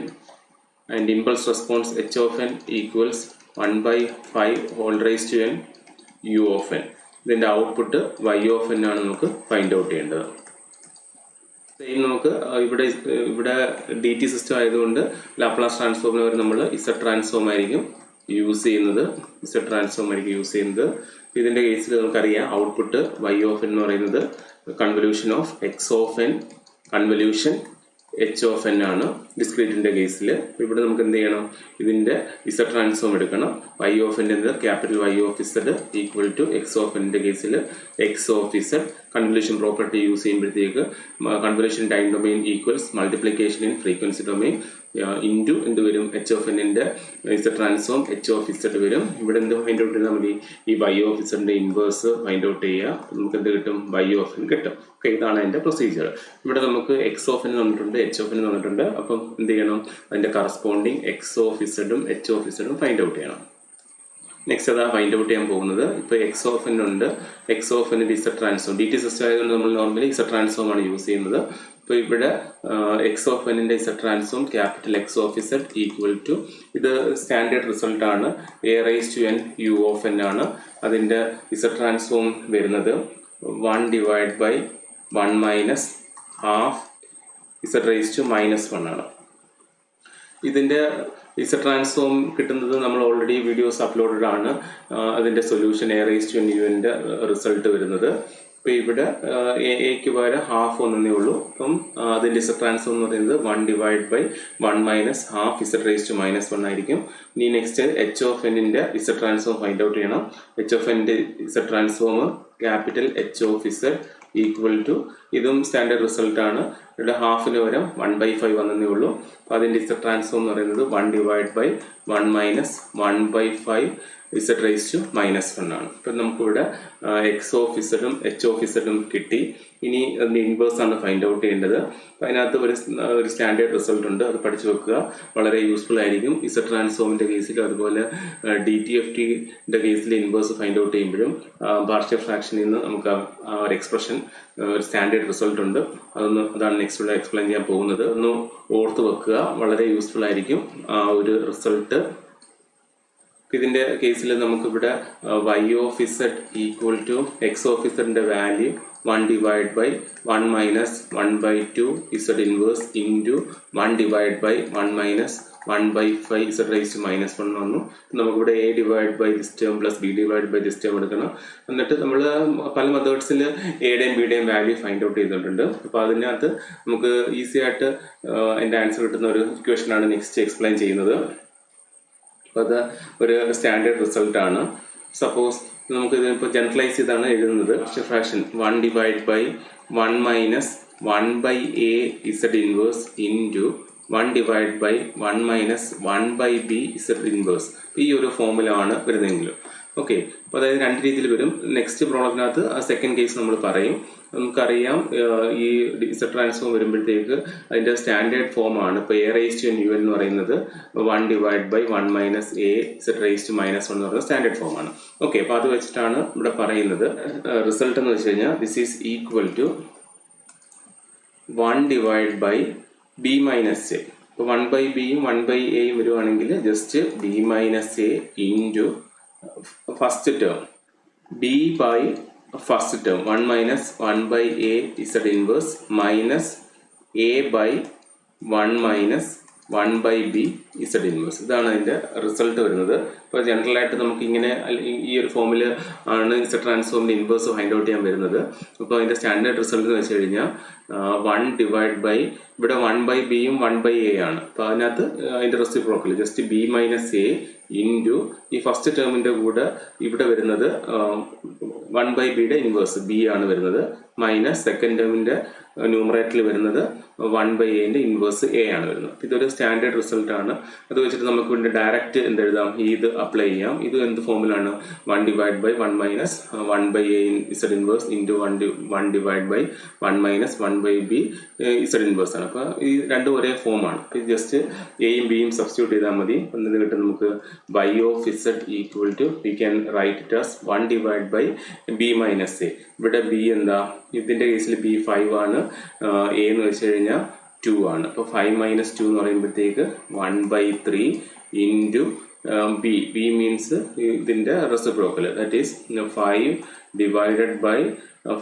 [SPEAKER 1] and impulse response h of n equals 1/5 whole raise to n u of n. ഇതിൻ്റെ ഔട്ട്പുട്ട് y ഓഫ് n ആണ് നമുക്ക് ഫൈൻഡ് ഔട്ട് ചെയ്യേണ്ടത്. നമുക്ക് ഇവിടെ DT സിസ്റ്റം ആയതുകൊണ്ട് ലാപ്ലാസ് ട്രാൻസ്ഫോമിന് വരെ നമ്മൾ ഇസഡ് ട്രാൻസ്ഫോം ആയിരിക്കും യൂസ് ചെയ്യുന്നത്. ഇതിൻ്റെ കേസിൽ നമുക്കറിയാം ഔട്ട്പുട്ട് y ഓഫ് n എന്ന് പറയുന്നത് convolution of x of n convolution h of n ആണ് ഡിസ്ക്രീറ്റിൻ്റെ കേസിൽ. ഇവിടെ നമുക്ക് എന്ത് ചെയ്യണം? ഇതിൻ്റെ ഇസഡ് ട്രാൻസ്ഫോം എടുക്കണം. y ഓഫ് n എന്നത് capital Y of z equal to x of n കേസിൽ x of z. Convolution property use ചെയ്യുമ്പോഴത്തേക്ക് convolution time domain equals multiplication in frequency domain into എന്ത് വരും? h of n Z transform h of z വരും. ഇവിടെ എന്ത് ഫൈൻഡ് ഔട്ട് ചെയ്താൽ മതി? ഈ y of z inverse find out ചെയ്യുക. നമുക്ക് എന്ത് കിട്ടും? y ഓഫ് n കിട്ടും. ഓക്കെ, ഇതാണ് അതിൻ്റെ പ്രൊസീജിയർ. ഇവിടെ നമുക്ക് എക്സ് ഓഫ് n തന്നിട്ടുണ്ട്, h ഓഫ് n തന്നിട്ടുണ്ട്. അപ്പം എന്ത് ചെയ്യണം? അതിൻ്റെ കറസ്പോണ്ടിങ് എക്സ് ഓഫ് ഇസഡും h ഓഫ് ഇസഡും ഫൈൻഡ് ഔട്ട് ചെയ്യണം. നെക്സ്റ്റ് അതാ ഫൈൻഡ് ഔട്ട് ചെയ്യാൻ പോകുന്നത്. ഇപ്പോൾ എക്സ് ഓഫ് n ഉണ്ട്. X of n Z transform DT system ആയതുകൊണ്ട് നമ്മൾ നോർമലി ഇസഡ് ട്രാൻസ്ഫോം ആണ് യൂസ് ചെയ്യുന്നത്. ഇപ്പോൾ ഇവിടെ X of n Z transform capital X of Z equal to, ഇത് സ്റ്റാൻഡേർഡ് റിസൾട്ട് ആണ്, a raise to n u of n ആണ്. അതിൻ്റെ ഇസഡ് ട്രാൻസ്ഫോം വരുന്നത് 1/1 minus half Z raise to -1 ആണ്. ഇതിൻ്റെ ഇസഡ് ട്രാൻസ്ഫോം കിട്ടുന്നത് നമ്മൾ ഓൾറെഡി വീഡിയോസ് അപ്ലോഡഡ് ആണ്. അതിൻ്റെ solution a raise to n u ൻ്റെ റിസൾട്ട് വരുന്നത്. ഇപ്പോൾ ഇവിടെ എക്ക് പകരം ഹാഫ് ഒന്നേ ഉള്ളൂ. അപ്പം അതിൻ്റെ ഇസഡ് ട്രാൻസ്ഫോം എന്ന് പറയുന്നത് 1/1 minus half Z raise to -1 ആയിരിക്കും. ഇനി next h of n Z transform find out ചെയ്യണം. h of n Z transform capital h of Z equal to, ഇതും സ്റ്റാൻഡേർഡ് റിസൾട്ട് ആണ്. ഇവിടെ ഹാഫിന് പകരം 1/5 വന്നേ ഉള്ളൂ. അപ്പോൾ അതിൻ്റെ ഇസഡ് ട്രാൻസ്ഫോം എന്ന് പറയുന്നത് 1/1 മൈനസ് 1/5 ഇസഡ് റൈസ് ടു -1 ആണ്. ഇപ്പം നമുക്കിവിടെ എക്സ് ഓഫ് ഇസഡും h ഓഫ് ഇസഡും കിട്ടി. ഇനി അതിൻ്റെ ഇൻവേഴ്സ് ആണ് ഫൈൻഡ് ഔട്ട് ചെയ്യേണ്ടത്. അപ്പം അതിനകത്ത് ഒരു സ്റ്റാൻഡേർഡ് റിസൾട്ട് ഉണ്ട്, അത് പഠിച്ചു വെക്കുക, വളരെ യൂസ്ഫുൾ ആയിരിക്കും. ഇസഡ് ട്രാൻസ്ഫോമിൻ്റെ കേസിലും അതുപോലെ DTFTൻ്റെ കേസിൽ ഇൻവേഴ്സ് ഫൈൻഡ് ഔട്ട് ചെയ്യുമ്പോഴും പാർഷ്യൽ ഫ്രാക്ഷനിൽ നിന്ന് നമുക്ക് ആ ഒരു എക്സ്പ്രഷൻ, ഒരു സ്റ്റാൻഡേർഡ് റിസൾട്ട് ഉണ്ട്. അതാണ് നെക്സ്റ്റ് എക്സ്പ്ലെയിൻ ചെയ്യാൻ പോകുന്നത്. ഒന്ന് ഓർത്ത് വെക്കുക, വളരെ യൂസ്ഫുൾ ആയിരിക്കും ആ ഒരു റിസൾട്ട്. ഇതിൻ്റെ കേസിൽ നമുക്കിവിടെ y of z equal to x of z value 1 divided by 1 minus 1 by 2 z inverse into 1 divided by 1 minus 1 by 5 z raised to minus 1 വന്നു. നമുക്കിവിടെ a divided by this term plus b divided by this term എടുക്കണം. എന്നിട്ട് നമ്മൾ പല മെത്തേഡ്സിൽ എയുടെയും ബിയുടെയും വാല്യൂ ഫൈൻഡ് ഔട്ട് ചെയ്തിട്ടുണ്ട്. അപ്പോൾ അതിനകത്ത് നമുക്ക് ഈസി ആയിട്ട് അതിൻ്റെ ആൻസർ കിട്ടുന്ന ഒരു ഇക്വേഷനാണ് നെക്സ്റ്റ് എക്സ്പ്ലെയിൻ ചെയ്യുന്നത്. അപ്പോൾ അത് ഒരു സ്റ്റാൻഡേർഡ് റിസൾട്ടാണ്. സപ്പോസ് നമുക്ക് ഇതിപ്പോൾ ജനറലൈസ് ചെയ്താണ് എഴുതുന്നത്. Fraction 1 divide by 1 minus 1 by A Z inverse into 1 divide by 1 minus 1 by B Z inverse. ഈ ഒരു ഫോമുലാണ് വരുന്നതെങ്കിൽ ഓക്കെ. അപ്പോൾ അതായത് രണ്ട് രീതിയിൽ വരും. നെക്സ്റ്റ് പ്രോബ്ലത്തിനകത്ത് ആ സെക്കൻഡ് കേസ് നമ്മൾ പറയും. നമുക്കറിയാം ഈ ഇസഡ് ട്രാൻസ്ഫോം വരുമ്പോഴത്തേക്ക് അതിൻ്റെ സ്റ്റാൻഡേർഡ് ഫോമാണ്. ഇപ്പോൾ എ റേസ് ടു യു എന്ന് പറയുന്നത് 1 divide by 1 minus A Z raise to minus 1 എന്ന് പറയുന്നത് സ്റ്റാൻഡേർഡ് ഫോമാണ്. ഓക്കെ, അപ്പോൾ അത് വെച്ചിട്ടാണ് ഇവിടെ പറയുന്നത്. റിസൾട്ട് എന്ന് വെച്ച് കഴിഞ്ഞാൽ this is equal to 1 divide by B minus A. ഇപ്പോൾ 1 ബൈ ബിയും 1 ബൈ എയും വരുവാണെങ്കിൽ just B minus A into first term b by first term 1 minus 1 by a z inverse minus a by 1 minus 1 by b z inverse. ഇതാണ് അതിൻ്റെ റിസൾട്ട് വരുന്നത്. ഇപ്പോൾ ജനറലായിട്ട് നമുക്കിങ്ങനെ ഈ ഒരു ഫോമിൽ ആണ് ഇസഡ് ട്രാൻസ്ഫോമിൻ്റെ ഇൻവേഴ്സ് ഫൈൻഡ് ഔട്ട് ചെയ്യാൻ വരുന്നത്. അപ്പോൾ അതിൻ്റെ സ്റ്റാൻഡേർഡ് റിസൾട്ട് എന്ന് വെച്ച് കഴിഞ്ഞാൽ 1 ഡിവൈഡ് ബൈ ഇവിടെ 1 ബൈ ബിയും 1 ബൈ എ ആണ്. അപ്പോൾ അതിനകത്ത് അതിൻ്റെ reciprocal just B minus A into ഈ ഫസ്റ്റ് ടേമിൻ്റെ കൂടെ ഇവിടെ വരുന്നത് 1 ബൈ ബിയുടെ ഇൻവേഴ്സ് ബി ആണ് വരുന്നത്, മൈനസ് സെക്കൻഡ് ടേമിൻ്റെ ന്യൂമറേറ്ററിൽ വരുന്നത് 1 ബൈ എൻ്റെ ഇൻവേഴ്സ് എ ആണ് വരുന്നത്. ഇതൊരു സ്റ്റാൻഡേർഡ് റിസൾട്ടാണ്. അത് വെച്ചിട്ട് നമുക്ക് ഇവിടെ ഡയറക്റ്റ് എന്തെഴുതാം, ഇത് അപ്ലൈ ചെയ്യാം. ഇത് എന്ത് ഫോമിലാണ് 1 divide by 1 minus 1 by A Z inverse into 1 divide by 1 minus 1 by B Z inverse ആണ്. അപ്പോൾ ഈ രണ്ടും ഒരേ ഫോമാണ്. ഇത് ജസ്റ്റ് എയും ബിയും സബ്സ്റ്റിറ്റ്യൂട്ട് ചെയ്താൽ മതി. എന്നത് കിട്ടും നമുക്ക് y of z equal to we can write it as 1 divide by B minus A. ഇവിടെ ബി എന്താ, ഇതിൻ്റെ കേസിൽ ബി 5 ആണ്, എ എന്ന് വെച്ച് കഴിഞ്ഞാൽ 2 ആണ്. അപ്പോൾ 5 മൈനസ് 2 എന്ന് പറയുമ്പോഴത്തേക്ക് 1 ബൈ 3 ഇൻറ്റു ബി മീൻസ് ഇതിൻ്റെ reciprocal that is 5 divided by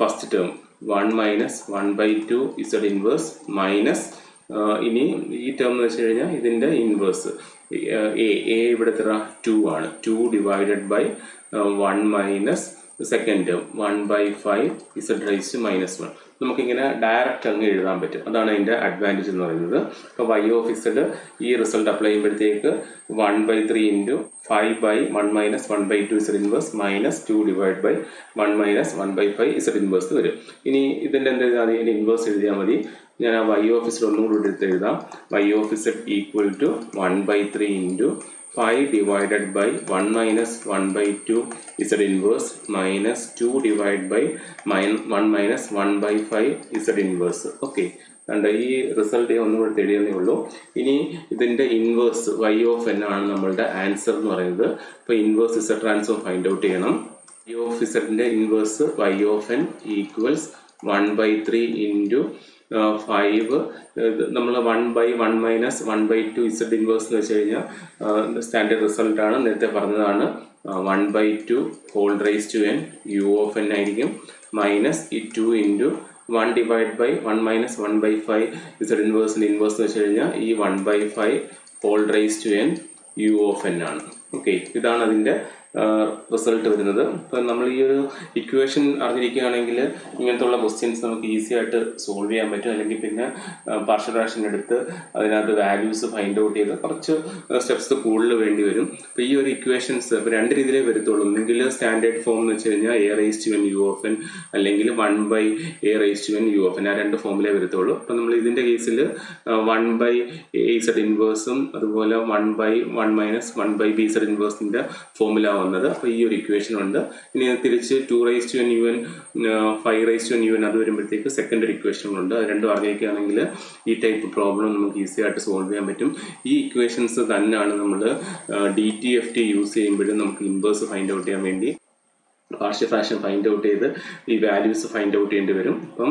[SPEAKER 1] first term 1 minus 1 by 2 Z inverse minus ഇനി ഈ ടേം എന്ന് വെച്ച് കഴിഞ്ഞാൽ ഇതിൻ്റെ ഇൻവേഴ്സ് എ ഇവിടെ എത്ര 2 ആണ്. 2 divided by 1 minus second term 1 by 5 Z raise to minus 1. നമുക്കിങ്ങനെ ഡയറക്റ്റ് അങ്ങ് എഴുതാൻ പറ്റും. അതാണ് അതിൻ്റെ അഡ്വാൻറ്റേജ് എന്ന് പറയുന്നത്. ഇപ്പോൾ y ഓഫ് z ഈ റിസൾട്ട് അപ്ലൈ ചെയ്യുമ്പോഴത്തേക്ക് 1 by 3 into 5 by 1 minus 1 by 2 Z inverse minus 2 divide by 1 minus 1 by 5 Z inverse വരും. ഇനി ഇതിൻ്റെ എന്ത് എഴുതാം, ഇതിൻ്റെ ഇൻവേഴ്സ് എഴുതിയാൽ മതി. ഞാൻ ആ y ഓഫ് z ഒന്നും കൂടി എടുത്ത് എഴുതാം. y of z equal to 1 by 3 into 5 divided by 1 minus 1 by 2 z inverse minus 2 divided by 1 minus 1 by 5 z inverse. Okay, കണ്ട ഈ റിസൾട്ട് ഒന്നുകൂടെ തെളിയുന്നേ ഉള്ളൂ. ഇനി ഇതിൻ്റെ ഇൻവേഴ്സ് y ഓഫ് n ആണ് നമ്മളുടെ ആൻസർ എന്ന് പറയുന്നത്. ഇപ്പോൾ inverse z transform find out ചെയ്യണം. y of z inverse y of n equals 1 by 3 into 5 നമ്മൾ 1 by 1 minus 1 by 2 Z inverse എന്ന് വെച്ച് കഴിഞ്ഞാൽ സ്റ്റാൻഡേർഡ് റിസൾട്ടാണ്, നേരത്തെ പറഞ്ഞതാണ്. 1 by 2 whole raise to n U of n ആയിരിക്കും, മൈനസ് ഈ 2 into 1 divide by 1 minus 1 by 5 z ഇൻവേഴ്സിൻ്റെ ഇൻവേഴ്സ് എന്ന് വെച്ച് കഴിഞ്ഞാൽ ഈ 1 by 5 whole raise to n U of n ആണ്. ഓക്കെ, ഇതാണ് അതിൻ്റെ റിസൾട്ട് വരുന്നത്. ഇപ്പം നമ്മൾ ഈ ഒരു ഇക്വേഷൻ അറിഞ്ഞിരിക്കുകയാണെങ്കിൽ ഇങ്ങനത്തുള്ള ക്വസ്റ്റ്യൻസ് നമുക്ക് ഈസി ആയിട്ട് സോൾവ് ചെയ്യാൻ പറ്റും. അല്ലെങ്കിൽ പിന്നെ പാർഷ്യൽ ഫ്രാക്ഷൻ എടുത്ത് അതിനകത്ത് വാല്യൂസ് ഫൈൻഡ് ഔട്ട് ചെയ്ത് കുറച്ച് സ്റ്റെപ്സ് കൂടുതൽ വേണ്ടി വരും. അപ്പോൾ ഈ ഒരു ഇക്വേഷൻസ് ഇപ്പോൾ രണ്ട് രീതിയിലേ വരത്തുള്ളൂ. ഒന്നെങ്കിൽ സ്റ്റാൻഡേർഡ് ഫോം എന്ന് വെച്ച് കഴിഞ്ഞാൽ a raise to n U of n, അല്ലെങ്കിൽ 1 by a raise to n U of n. ആ രണ്ട് ഫോമിലേ വരത്തുള്ളൂ. അപ്പം നമ്മൾ ഇതിൻ്റെ കേസിൽ 1 ബൈ എ ഇസഡ് ഇൻവേഴ്സും അതുപോലെ 1 by 1 minus 1 by B z ഇൻവേഴ്സിൻ്റെ ഫോമുല വന്നത്. അപ്പോൾ ഈ ഒരു ഇക്വേഷൻ ഉണ്ട്. ഇനി തിരിച്ച് 2 raise to n u n 5 raise to n u n അത് വരുമ്പോഴത്തേക്ക് സെക്കൻഡറി ഇക്വേഷനുണ്ട്. അത് രണ്ടും അറിഞ്ഞിരിക്കുകയാണെങ്കിൽ ഈ ടൈപ്പ് പ്രോബ്ലം നമുക്ക് ഈസി ആയിട്ട് സോൾവ് ചെയ്യാൻ പറ്റും. ഈ ഇക്വേഷൻസ് തന്നെയാണ് നമ്മൾ DTFT യൂസ് ചെയ്യുമ്പോഴും നമുക്ക് ഇൻവേഴ്സ് ഫൈൻഡ് ഔട്ട് ചെയ്യാൻ വേണ്ടി പാർഷ്യൽ ഫ്രാക്ഷൻ ഫൈൻഡ് ഔട്ട് ചെയ്ത് ഈ വാല്യൂസ് ഫൈൻഡ് ഔട്ട് ചെയ്യേണ്ടി വരും. അപ്പം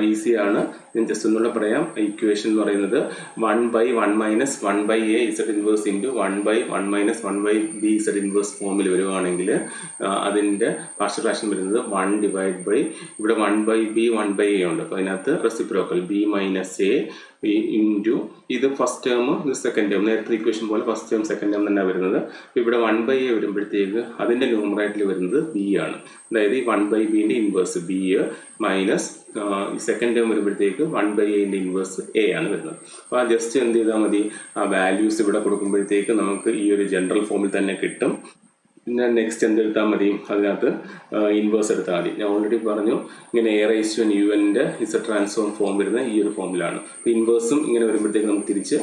[SPEAKER 1] ഈസിയാണ്. ഞാൻ ജസ്റ്റ് ഒന്നുകൂടെ പറയാം. ഇക്വേഷൻ എന്ന് പറയുന്നത് 1/1 - 1/a z inverse into 1/1 - 1/b z inverse ഫോമിൽ വരുവാണെങ്കിൽ അതിൻ്റെ പാർഷ്യൽ ഫ്രാക്ഷൻ വരുന്നത് 1 ഇവിടെ 1/b 1/a ഉണ്ട്. അപ്പോൾ അതിനകത്ത് റെസിപ്രോക്കൽ b - a ഇൻറ്റു ഇത് ഫസ്റ്റ് ടേം ഇത് സെക്കൻഡ് ടേം, നേരത്തെ ഇക്വേഷൻ പോലെ ഫസ്റ്റ് ടേം സെക്കൻഡ് ടേം തന്നെ വരുന്നത്. ഇവിടെ 1/a വരുമ്പോഴത്തേക്ക് അതിൻ്റെ ന്യൂമറേറ്ററിൽ വരുന്നത് b ആണ്. അതായത് ഈ 1/bൻ്റെ inverse b minus second term വരുമ്പോഴത്തേക്ക് 1/aൻ്റെ ഇൻവേഴ്സ് a ആണ് വരുന്നത്. അപ്പോൾ ആ ജസ്റ്റ് എന്ത് ചെയ്താൽ മതി, ആ വാല്യൂസ് ഇവിടെ കൊടുക്കുമ്പോഴത്തേക്ക് നമുക്ക് ഈ ഒരു ജനറൽ ഫോമിൽ തന്നെ കിട്ടും. പിന്നെ നെക്സ്റ്റ് എന്തെടുത്താൽ മതി, അതിനകത്ത് ഇൻവേഴ്സ് എടുത്താൽ മതി. ഞാൻ ഓൾറെഡി പറഞ്ഞു ഇങ്ങനെ a⁻n ഇസഡ് ട്രാൻസ്ഫോം ഫോം വരുന്ന ഈ ഒരു ഫോമിലാണ്. അപ്പോൾ ഇൻവേഴ്സും ഇങ്ങനെ വരുമ്പോഴത്തേക്ക് നമുക്ക് തിരിച്ച്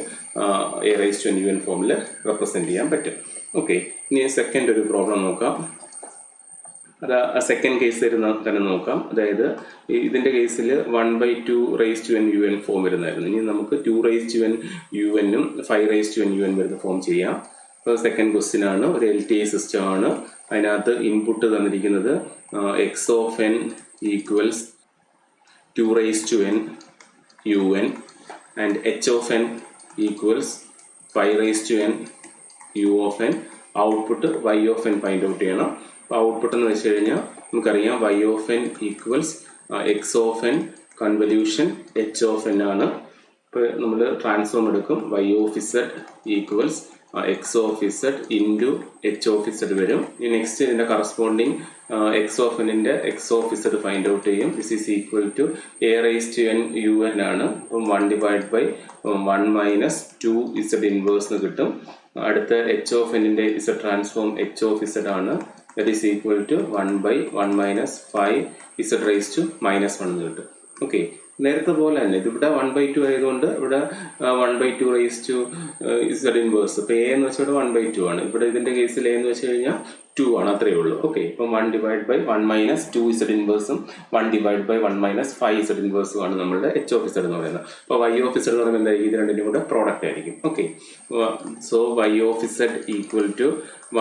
[SPEAKER 1] a⁻n ഫോമിൽ റെപ്രസെൻറ്റ് ചെയ്യാൻ പറ്റും. ഓക്കെ, ഇനി സെക്കൻഡ് ഒരു പ്രോബ്ലം നോക്കാം. അത് സെക്കൻഡ് കേസ് തന്നെ നോക്കാം. അതായത് ഇതിൻ്റെ കേസിൽ 1/2n ഫോം വരുന്നതായിരുന്നു. ഇനി നമുക്ക് 2n ഉം 5n വരുന്ന ഫോം ചെയ്യാം. അപ്പോൾ സെക്കൻഡ് ക്വസ്റ്റ്യൻ ആണ്, ഒരു LTI സിസ്റ്റം ആണ്. അതിനകത്ത് ഇൻപുട്ട് തന്നിരിക്കുന്നത് x(n) equals 2n un and h(n) equals 5n u(n). Output y(n) find out ചെയ്യണം. അപ്പോൾ ഔട്ട്പുട്ട് എന്ന് വെച്ച് കഴിഞ്ഞാൽ നമുക്കറിയാം y(n) equals x(n) convolution h(n) ആണ്. ഇപ്പോൾ നമ്മൾ ട്രാൻസ്ഫോം എടുക്കും. y(z) equals x(z) into h(z) വരും. ഈ നെക്സ്റ്റ് ഇതിൻ്റെ കറസ്പോണ്ടിങ് x(n)ൻ്റെ x(z) ഫൈൻഡ് ഔട്ട് ചെയ്യും. This is equal to a⁻n un ആണ്. അപ്പം 1/1 - 2z ഇൻവേഴ്സ് കിട്ടും. അടുത്ത h(n)ൻ്റെ z ട്രാൻസ്ഫോം h(z) ആണ്. That is equal to 1/1 - 5z⁻⁻1 കിട്ടും. ഓക്കെ, നേരത്തെ പോലെ തന്നെ ഇതിവിടെ 1/2 ആയതുകൊണ്ട് ഇവിടെ 1/2 z ഇൻവേഴ്സ്. ഇപ്പോൾ a എന്ന് വെച്ചാൽ ഇവിടെ 1/2 ആണ്. ഇവിടെ ഇതിൻ്റെ കേസിൽ a എന്ന് വെച്ച് കഴിഞ്ഞാൽ 2 ആണ്, അത്രയേ ഉള്ളൂ. ഓക്കെ, ഇപ്പം 1/1 - 2z ഇൻവേഴ്സും 1/1 - 5z ഇൻവേഴ്സും ആണ് നമ്മളുടെ h(z) എന്ന് പറയുന്നത്. അപ്പോൾ y(z) എന്ന് പറയുമ്പോൾ എന്തായിരിക്കും, ഇത് രണ്ടിനും കൂടെ പ്രോഡക്റ്റ് ആയിരിക്കും. Okay, so y(z) equal to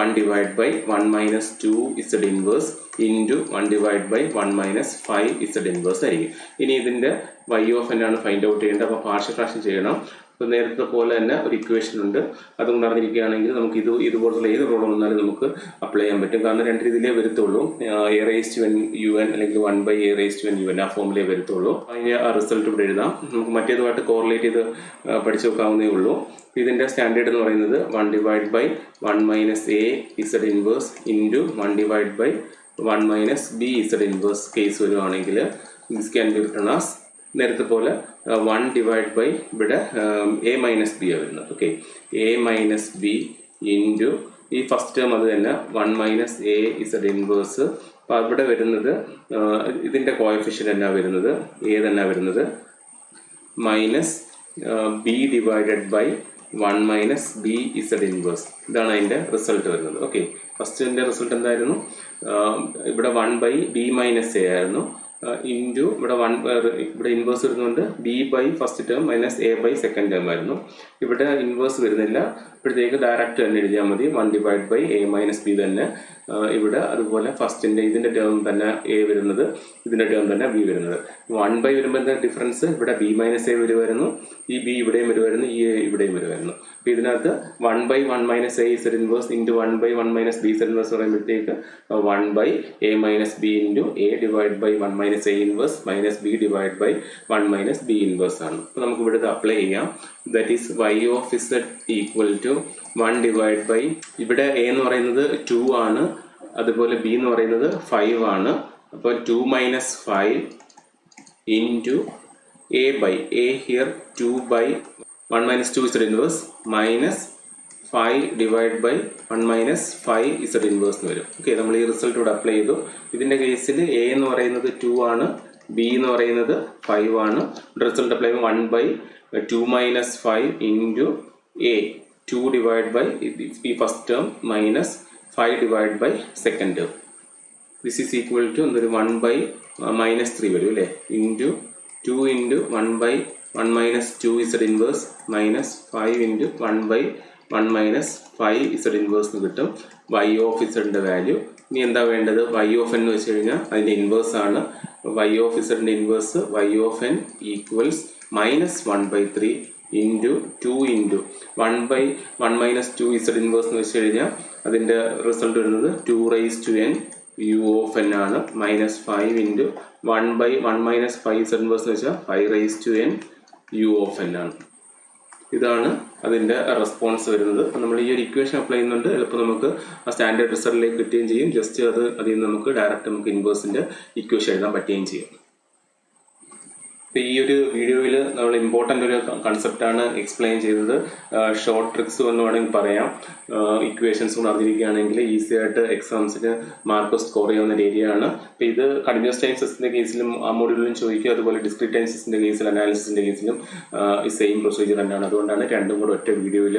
[SPEAKER 1] 1/1 - 2z inverse into 1/1 - 5z inverse ആയിരിക്കും. ഇനി ഇതിൻ്റെ y(n) ആണ് ഫൈൻഡ് ഔട്ട് ചെയ്യേണ്ടത്. അപ്പോൾ പാർഷ്യൽ ഫ്രാക്ഷൻ ചെയ്യണം. അപ്പോൾ നേരത്തെ പോലെ തന്നെ ഒരു ഇക്വേഷൻ ഉണ്ട്. അതുകൊണ്ട് അറിഞ്ഞിരിക്കുകയാണെങ്കിൽ നമുക്ക് ഇതുപോലുള്ള ഏത് പ്രോബ്ലം വന്നാലും നമുക്ക് അപ്ലൈ ചെയ്യാൻ പറ്റും. കാരണം രണ്ട് രീതിയിലേ വരത്തുള്ളൂ. a⁻n un അല്ലെങ്കിൽ 1/a⁻n un ആ ഫോമിലേ വരത്തുള്ളൂ. അതിന് ആ റിസൾട്ട് ഇവിടെ എഴുതാം. നമുക്ക് മറ്റേതുമായിട്ട് കോറിലേറ്റ് ചെയ്ത് പഠിച്ചു നോക്കാവുന്നേ ഉള്ളൂ. ഇതിൻ്റെ സ്റ്റാൻഡേർഡ് എന്ന് പറയുന്നത് 1/1 - a z inverse into 1/1 - b z inverse case വരുവാണെങ്കിൽ this can be written as നേരത്തെ പോലെ 1 ഇവിടെ a-b വരുന്നത്. ഓക്കെ, a-b ഇൻറ്റു ഈ ഫസ്റ്റ് ടേം അത് തന്നെ 1 - a z ഇൻവേഴ്സ്. അപ്പോൾ അവിടെ വരുന്നത് ഇതിൻ്റെ കോഎഫിഷ്യൻ്റ് എന്നാ വരുന്നത്, a തന്നെ വരുന്നത് minus b divided by 1 - b z inverse. ഇതാണ് അതിൻ്റെ റിസൾട്ട് വരുന്നത്. ഓക്കെ, ഫസ്റ്റിൻ്റെ റിസൾട്ട് എന്തായിരുന്നു, ഇവിടെ 1/b - a ആയിരുന്നു. ഇൻറ്റു ഇവിടെ ഇൻവേഴ്സ് വരുന്നുണ്ട് b/, first term minus a/, second term ആയിരുന്നു. ഇവിടെ ഇൻവേഴ്സ് വരുന്നില്ല. ഇപ്പോഴത്തേക്ക് ഡയറക്റ്റ് തന്നെ എഴുതിയാൽ മതി 1/a - b തന്നെ. ഇവിടെ അതുപോലെ ഫസ്റ്റിൻ്റെ ഇതിൻ്റെ ടേം തന്നെ a വരുന്നത്, ഇതിൻ്റെ ടേം തന്നെ b വരുന്നത്. 1/, വരുമ്പോൾ എന്താ ഡിഫറൻസ്, ഇവിടെ b - a വരുമായിരുന്നു, ഈ b ഇവിടെയും വരുമായിരുന്നു, ഈ a ഇവിടെയും വരുമായിരുന്നു. അപ്പോൾ ഇതിനകത്ത് 1/1 - a z inverse into 1/1 - b z inverse പറയുമ്പോഴത്തേക്ക് 1/a - b into a divide by 1 - a inverse minus b divide by 1 - b inverse ആണ്. അപ്പോൾ നമുക്ക് ഇവിടെ അപ്ലൈ ചെയ്യാം. That is y(z) equal to 1 divide by, ഇവിടെ a എന്ന് പറയുന്നത് 2 ആണ്, അതുപോലെ b എന്ന് പറയുന്നത് 5 ആണ്. അപ്പോൾ 2 - 5 into a here 2/1 - 2z inverse minus 5 divide by 1 - 5z inverse എന്ന് വരും. ഓക്കെ, നമ്മൾ ഈ റിസൾട്ട് ഇവിടെ അപ്ലൈ ചെയ്തു. ഇതിൻ്റെ കേസിൽ a എന്ന് പറയുന്നത് 2 ആണ്, b എന്ന് പറയുന്നത് 5 ആണ്. റിസൾട്ട് അപ്ലൈ ചെയ്യുമ്പോൾ 1/2 - 5 ഇൻറ്റു a 2 ഡിവൈഡ് ബൈ ഈ first term minus 5 divide by second term. This is equal to എന്തൊരു 1/-3 വരും അല്ലേ, into 2 into 1/1 - 2z inverse minus 5 into 1/-3 1 minus 5z inverse എന്ന് കിട്ടും. y ഓഫ് ഇസഡിൻ്റെ വാല്യൂ. ഇനി എന്താ വേണ്ടത്? y ഓഫ് n എന്ന് വെച്ച് കഴിഞ്ഞാൽ അതിൻ്റെ ഇൻവേഴ്സ് ആണ്. y ഓഫ് ഇസഡിൻ്റെ inverse y of n equals -1/3 into 2 into 1/1 minus 2 Z inverse എന്ന് വെച്ച് കഴിഞ്ഞാൽ അതിൻ്റെ റിസൾട്ട് വരുന്നത് 2n u ഓഫ് n ആണ്. -5 ഇൻറ്റു 1/1 മൈനസ് 5 ഇസഡ് ഇൻവേഴ്സ് എന്ന് വെച്ചാൽ 5n u ഓഫ് n ആണ്. ഇതാണ് അതിൻ്റെ റെസ്പോൺസ് വരുന്നത്. അപ്പം നമ്മൾ ഈ ഒരു ഇക്വേഷൻ അപ്ലൈ ചെയ്യുന്നുണ്ട്. എളുപ്പം നമുക്ക് ആ സ്റ്റാൻഡേർഡ് റിസൾട്ടിലേക്ക് കിട്ടുകയും ചെയ്യും. ജസ്റ്റ് അതിൽ നിന്ന് നമുക്ക് ഡയറക്റ്റ് നമുക്ക് ഇൻവേഴ്സിൻ്റെ ഇക്വേഷൻ എഴുതാൻ പറ്റുകയും ചെയ്യും. അപ്പോൾ ഈ ഒരു വീഡിയോയിൽ നമ്മൾ ഇമ്പോർട്ടൻ്റ് ഒരു കൺസെപ്റ്റാണ് എക്സ്പ്ലെയിൻ ചെയ്തത്. ഷോർട്ട് ട്രിക്സ് എന്ന് വേണമെങ്കിൽ പറയാം. ഇക്വേഷൻസ് കൊണ്ട് അറിഞ്ഞിരിക്കുകയാണെങ്കിൽ ഈസി ആയിട്ട് എക്സാംസിന് മാർക്ക് സ്കോർ ചെയ്യാവുന്ന ഒരു ഏരിയ ആണ്. അപ്പോൾ ഇത് കണ്ടിന്യൂസ് ടൈം സിസ്റ്റത്തിൻ്റെ കേസിലും ആ മോഡ്യൂളിലും ചോദിക്കുക, അതുപോലെ ഡിസ്ക്രീറ്റ് ടൈം സിസ്റ്റത്തിൻ്റെ കേസിൽ അനാലിസിസിൻ്റെ കേസിലും ഈ സെയിം പ്രൊസീജിയർ തന്നെയാണ്. അതുകൊണ്ടാണ് രണ്ടും കൂടെ ഒറ്റ വീഡിയോയിൽ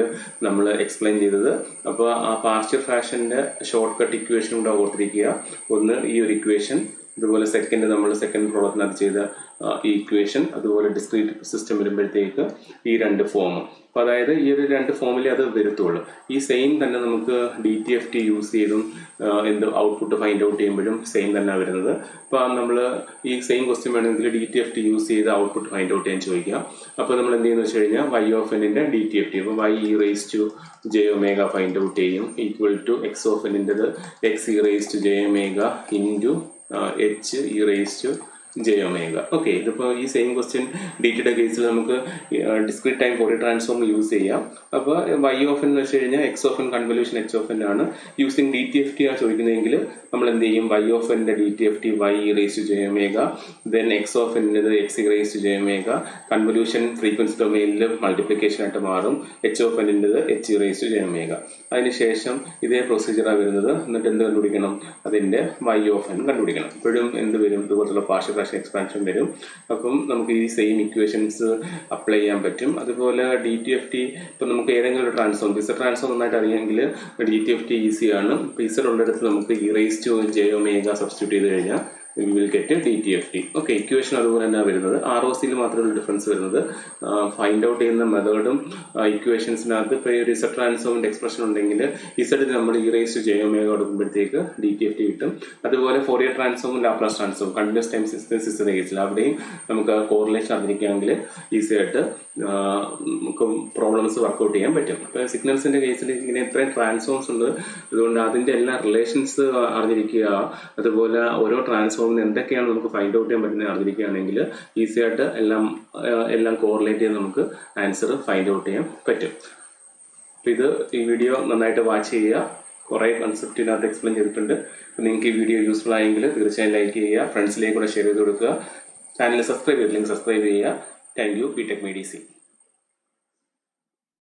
[SPEAKER 1] നമ്മൾ എക്സ്പ്ലെയിൻ ചെയ്തത്. അപ്പോൾ ആ പാർഷ്യൽ ഫ്രാക്ഷൻ്റെ ഷോർട്ട് കട്ട് ഇക്വേഷൻ കൂടെ ഓർത്തിരിക്കുക. ഒന്ന് ഈ ഒരു ഇക്വേഷൻ, അതുപോലെ നമ്മൾ സെക്കൻഡ് പ്രോബ്ലത്തിനകത്ത് ചെയ്ത ഈ ഇക്വേഷൻ, അതുപോലെ ഡിസ്ക്രീറ്റ് സിസ്റ്റം വരുമ്പോഴത്തേക്ക് ഈ രണ്ട് ഫോം. അപ്പോൾ അതായത് ഈ ഒരു രണ്ട് ഫോമിലേ അത് വരത്തുള്ളൂ. ഈ സെയിം തന്നെ നമുക്ക് DTFT യൂസ് ചെയ്തും എന്ത് ഔട്ട്പുട്ട് ഫൈൻഡ് ഔട്ട് ചെയ്യുമ്പോഴും സെയിം തന്നെ വരുന്നത്. അപ്പോൾ നമ്മൾ ഈ സെയിം ക്വസ്റ്റ്യൻ വേണമെങ്കിൽ DTFT യൂസ് ചെയ്ത് ഔട്ട്പുട്ട് ഫൈൻഡ് ഔട്ട് ചെയ്യാൻ ചോദിക്കാം. അപ്പോൾ നമ്മൾ എന്ത് ചെയ്യുന്നത് വെച്ച് കഴിഞ്ഞാൽ y ഓഫ് n-ൻ്റെ DTFT, അപ്പോൾ y e⁻ ഫൈൻഡ് ഔട്ട് ചെയ്യും, ഈക്വൽ ടു x ഓഫ് n-ൻ്റെത് x e⁻ into h e⁻ okay. ഇതിപ്പോൾ ഈ സെയിം ക്വസ്റ്റ്യൻ ഡിടിയുടെ കേസിൽ നമുക്ക് discrete time Fourier transform use ചെയ്യാം. അപ്പോൾ y ഓഫ് n എന്ന് വെച്ച് കഴിഞ്ഞാൽ x of n convolution h of n ആണ്. യൂസിങ് DTFT ആണ് ചോദിക്കുന്നതെങ്കിൽ നമ്മൾ എന്ത് ചെയ്യും? y ഓഫ് n-ൻ്റെ DTFT y e⁻, then x of n-ൻ്റെത് x e⁻, കൺവല്യൂഷൻ ഫ്രീക്വൻസി ഡൊമെയിനിൽ മൾട്ടിപ്ലിക്കേഷൻ ആയിട്ട് മാറും. h ഓഫ് n-ൻ്റെത് h e⁻. അതിനുശേഷം ഇതേ പ്രൊസീജിയറാണ് വരുന്നത്. എന്നിട്ട് എന്ത് കണ്ടുപിടിക്കണം? അതിൻ്റെ y ഓഫ് n കണ്ടുപിടിക്കണം. ഇപ്പോഴും എന്ത് വരും? ഇതുപോലുള്ള പാർഷ്യൽ ഫ്രാക്ഷൻ എക്സ്പാൻഷൻ വരും. അപ്പം നമുക്ക് ഈ സെയിം ഇക്വേഷൻസ് അപ്ലൈ ചെയ്യാൻ പറ്റും. അതുപോലെ DTFT ഇപ്പം നമുക്ക് ഏതെങ്കിലും ഒരു ട്രാൻസ്ഫോം, Z ട്രാൻസ്ഫോം നന്നായിട്ട് അറിയാമെങ്കിൽ DTFT ഈസിയാണ്. ഇപ്പോൾ Z ഉള്ളിടത്ത് നമുക്ക് e⁻ സബ്സ്റ്റിറ്റ്യൂട്ട് ചെയ്ത് കഴിഞ്ഞാൽ we will get a DTFT. Okay, equation അതുപോലെ തന്നെ വരുന്നത്. ROCയിൽ മാത്രമേ ഡിഫറൻസ് വരുന്നത്. ഫൈൻഡ് ഔട്ട് ചെയ്യുന്ന മെത്തേഡും ഇക്വേഷൻസിനകത്ത് ഇപ്പോൾ ഒരു Z ട്രാൻസ്ഫോമിൻ്റെ എക്സ്പ്രഷൻ ഉണ്ടെങ്കിൽ Z നമ്മൾ e⁻ കൊടുക്കുമ്പോഴത്തേക്ക് DTFT കിട്ടും. അതുപോലെ ഫോറിയർ ട്രാൻസ്ഫോമും ലാപ്ലാസ് ട്രാൻസ്ഫോം കണ്ടിന്യൂസ് ടൈം സിസ്റ്റത്തിൻ്റെ കേസിൽ അവിടെയും നമുക്ക് കോറിലേഷൻ അറിഞ്ഞിരിക്കുകയാണെങ്കിൽ ഈസി ആയിട്ട് നമുക്ക് പ്രോബ്ലംസ് വർക്കൗട്ട് ചെയ്യാൻ പറ്റും. ഇപ്പോൾ സിഗ്നൽസിൻ്റെ കേസിൽ ഇങ്ങനെ ഇത്രയും ട്രാൻസ്ഫോംസ് ഉണ്ട്. അതുകൊണ്ട് അതിൻ്റെ എല്ലാ റിലേഷൻസ് അറിഞ്ഞിരിക്കുക. അതുപോലെ ഓരോ ട്രാൻസ്ഫോമിന് എന്തൊക്കെയാണ് നമുക്ക് ഫൈൻഡ് ഔട്ട് ചെയ്യാൻ പറ്റുന്നത് അറിഞ്ഞിരിക്കുകയാണെങ്കിൽ ഈസി ആയിട്ട് എല്ലാം കോറിലേറ്റ് ചെയ്ത് നമുക്ക് ആൻസർ ഫൈൻഡ് ഔട്ട് ചെയ്യാൻ പറ്റും. അപ്പോൾ ഈ വീഡിയോ നന്നായിട്ട് വാച്ച് ചെയ്യുക. കുറേ കൺസെപ്റ്റ് ഇതിനകത്ത് എക്സ്പ്ലെയിൻ ചെയ്തിട്ടുണ്ട്. നിങ്ങൾക്ക് ഈ വീഡിയോ യൂസ്ഫുൾ ആയെങ്കിൽ തീർച്ചയായും ലൈക്ക് ചെയ്യുക, ഫ്രണ്ട്സിലേക്ക് കൂടെ ഷെയർ ചെയ്ത് കൊടുക്കുക. ചാനൽ സബ്സ്ക്രൈബ് ചെയ്തില്ലെങ്കിൽ സബ്സ്ക്രൈബ് ചെയ്യുക. Thank you. BTech MEDC.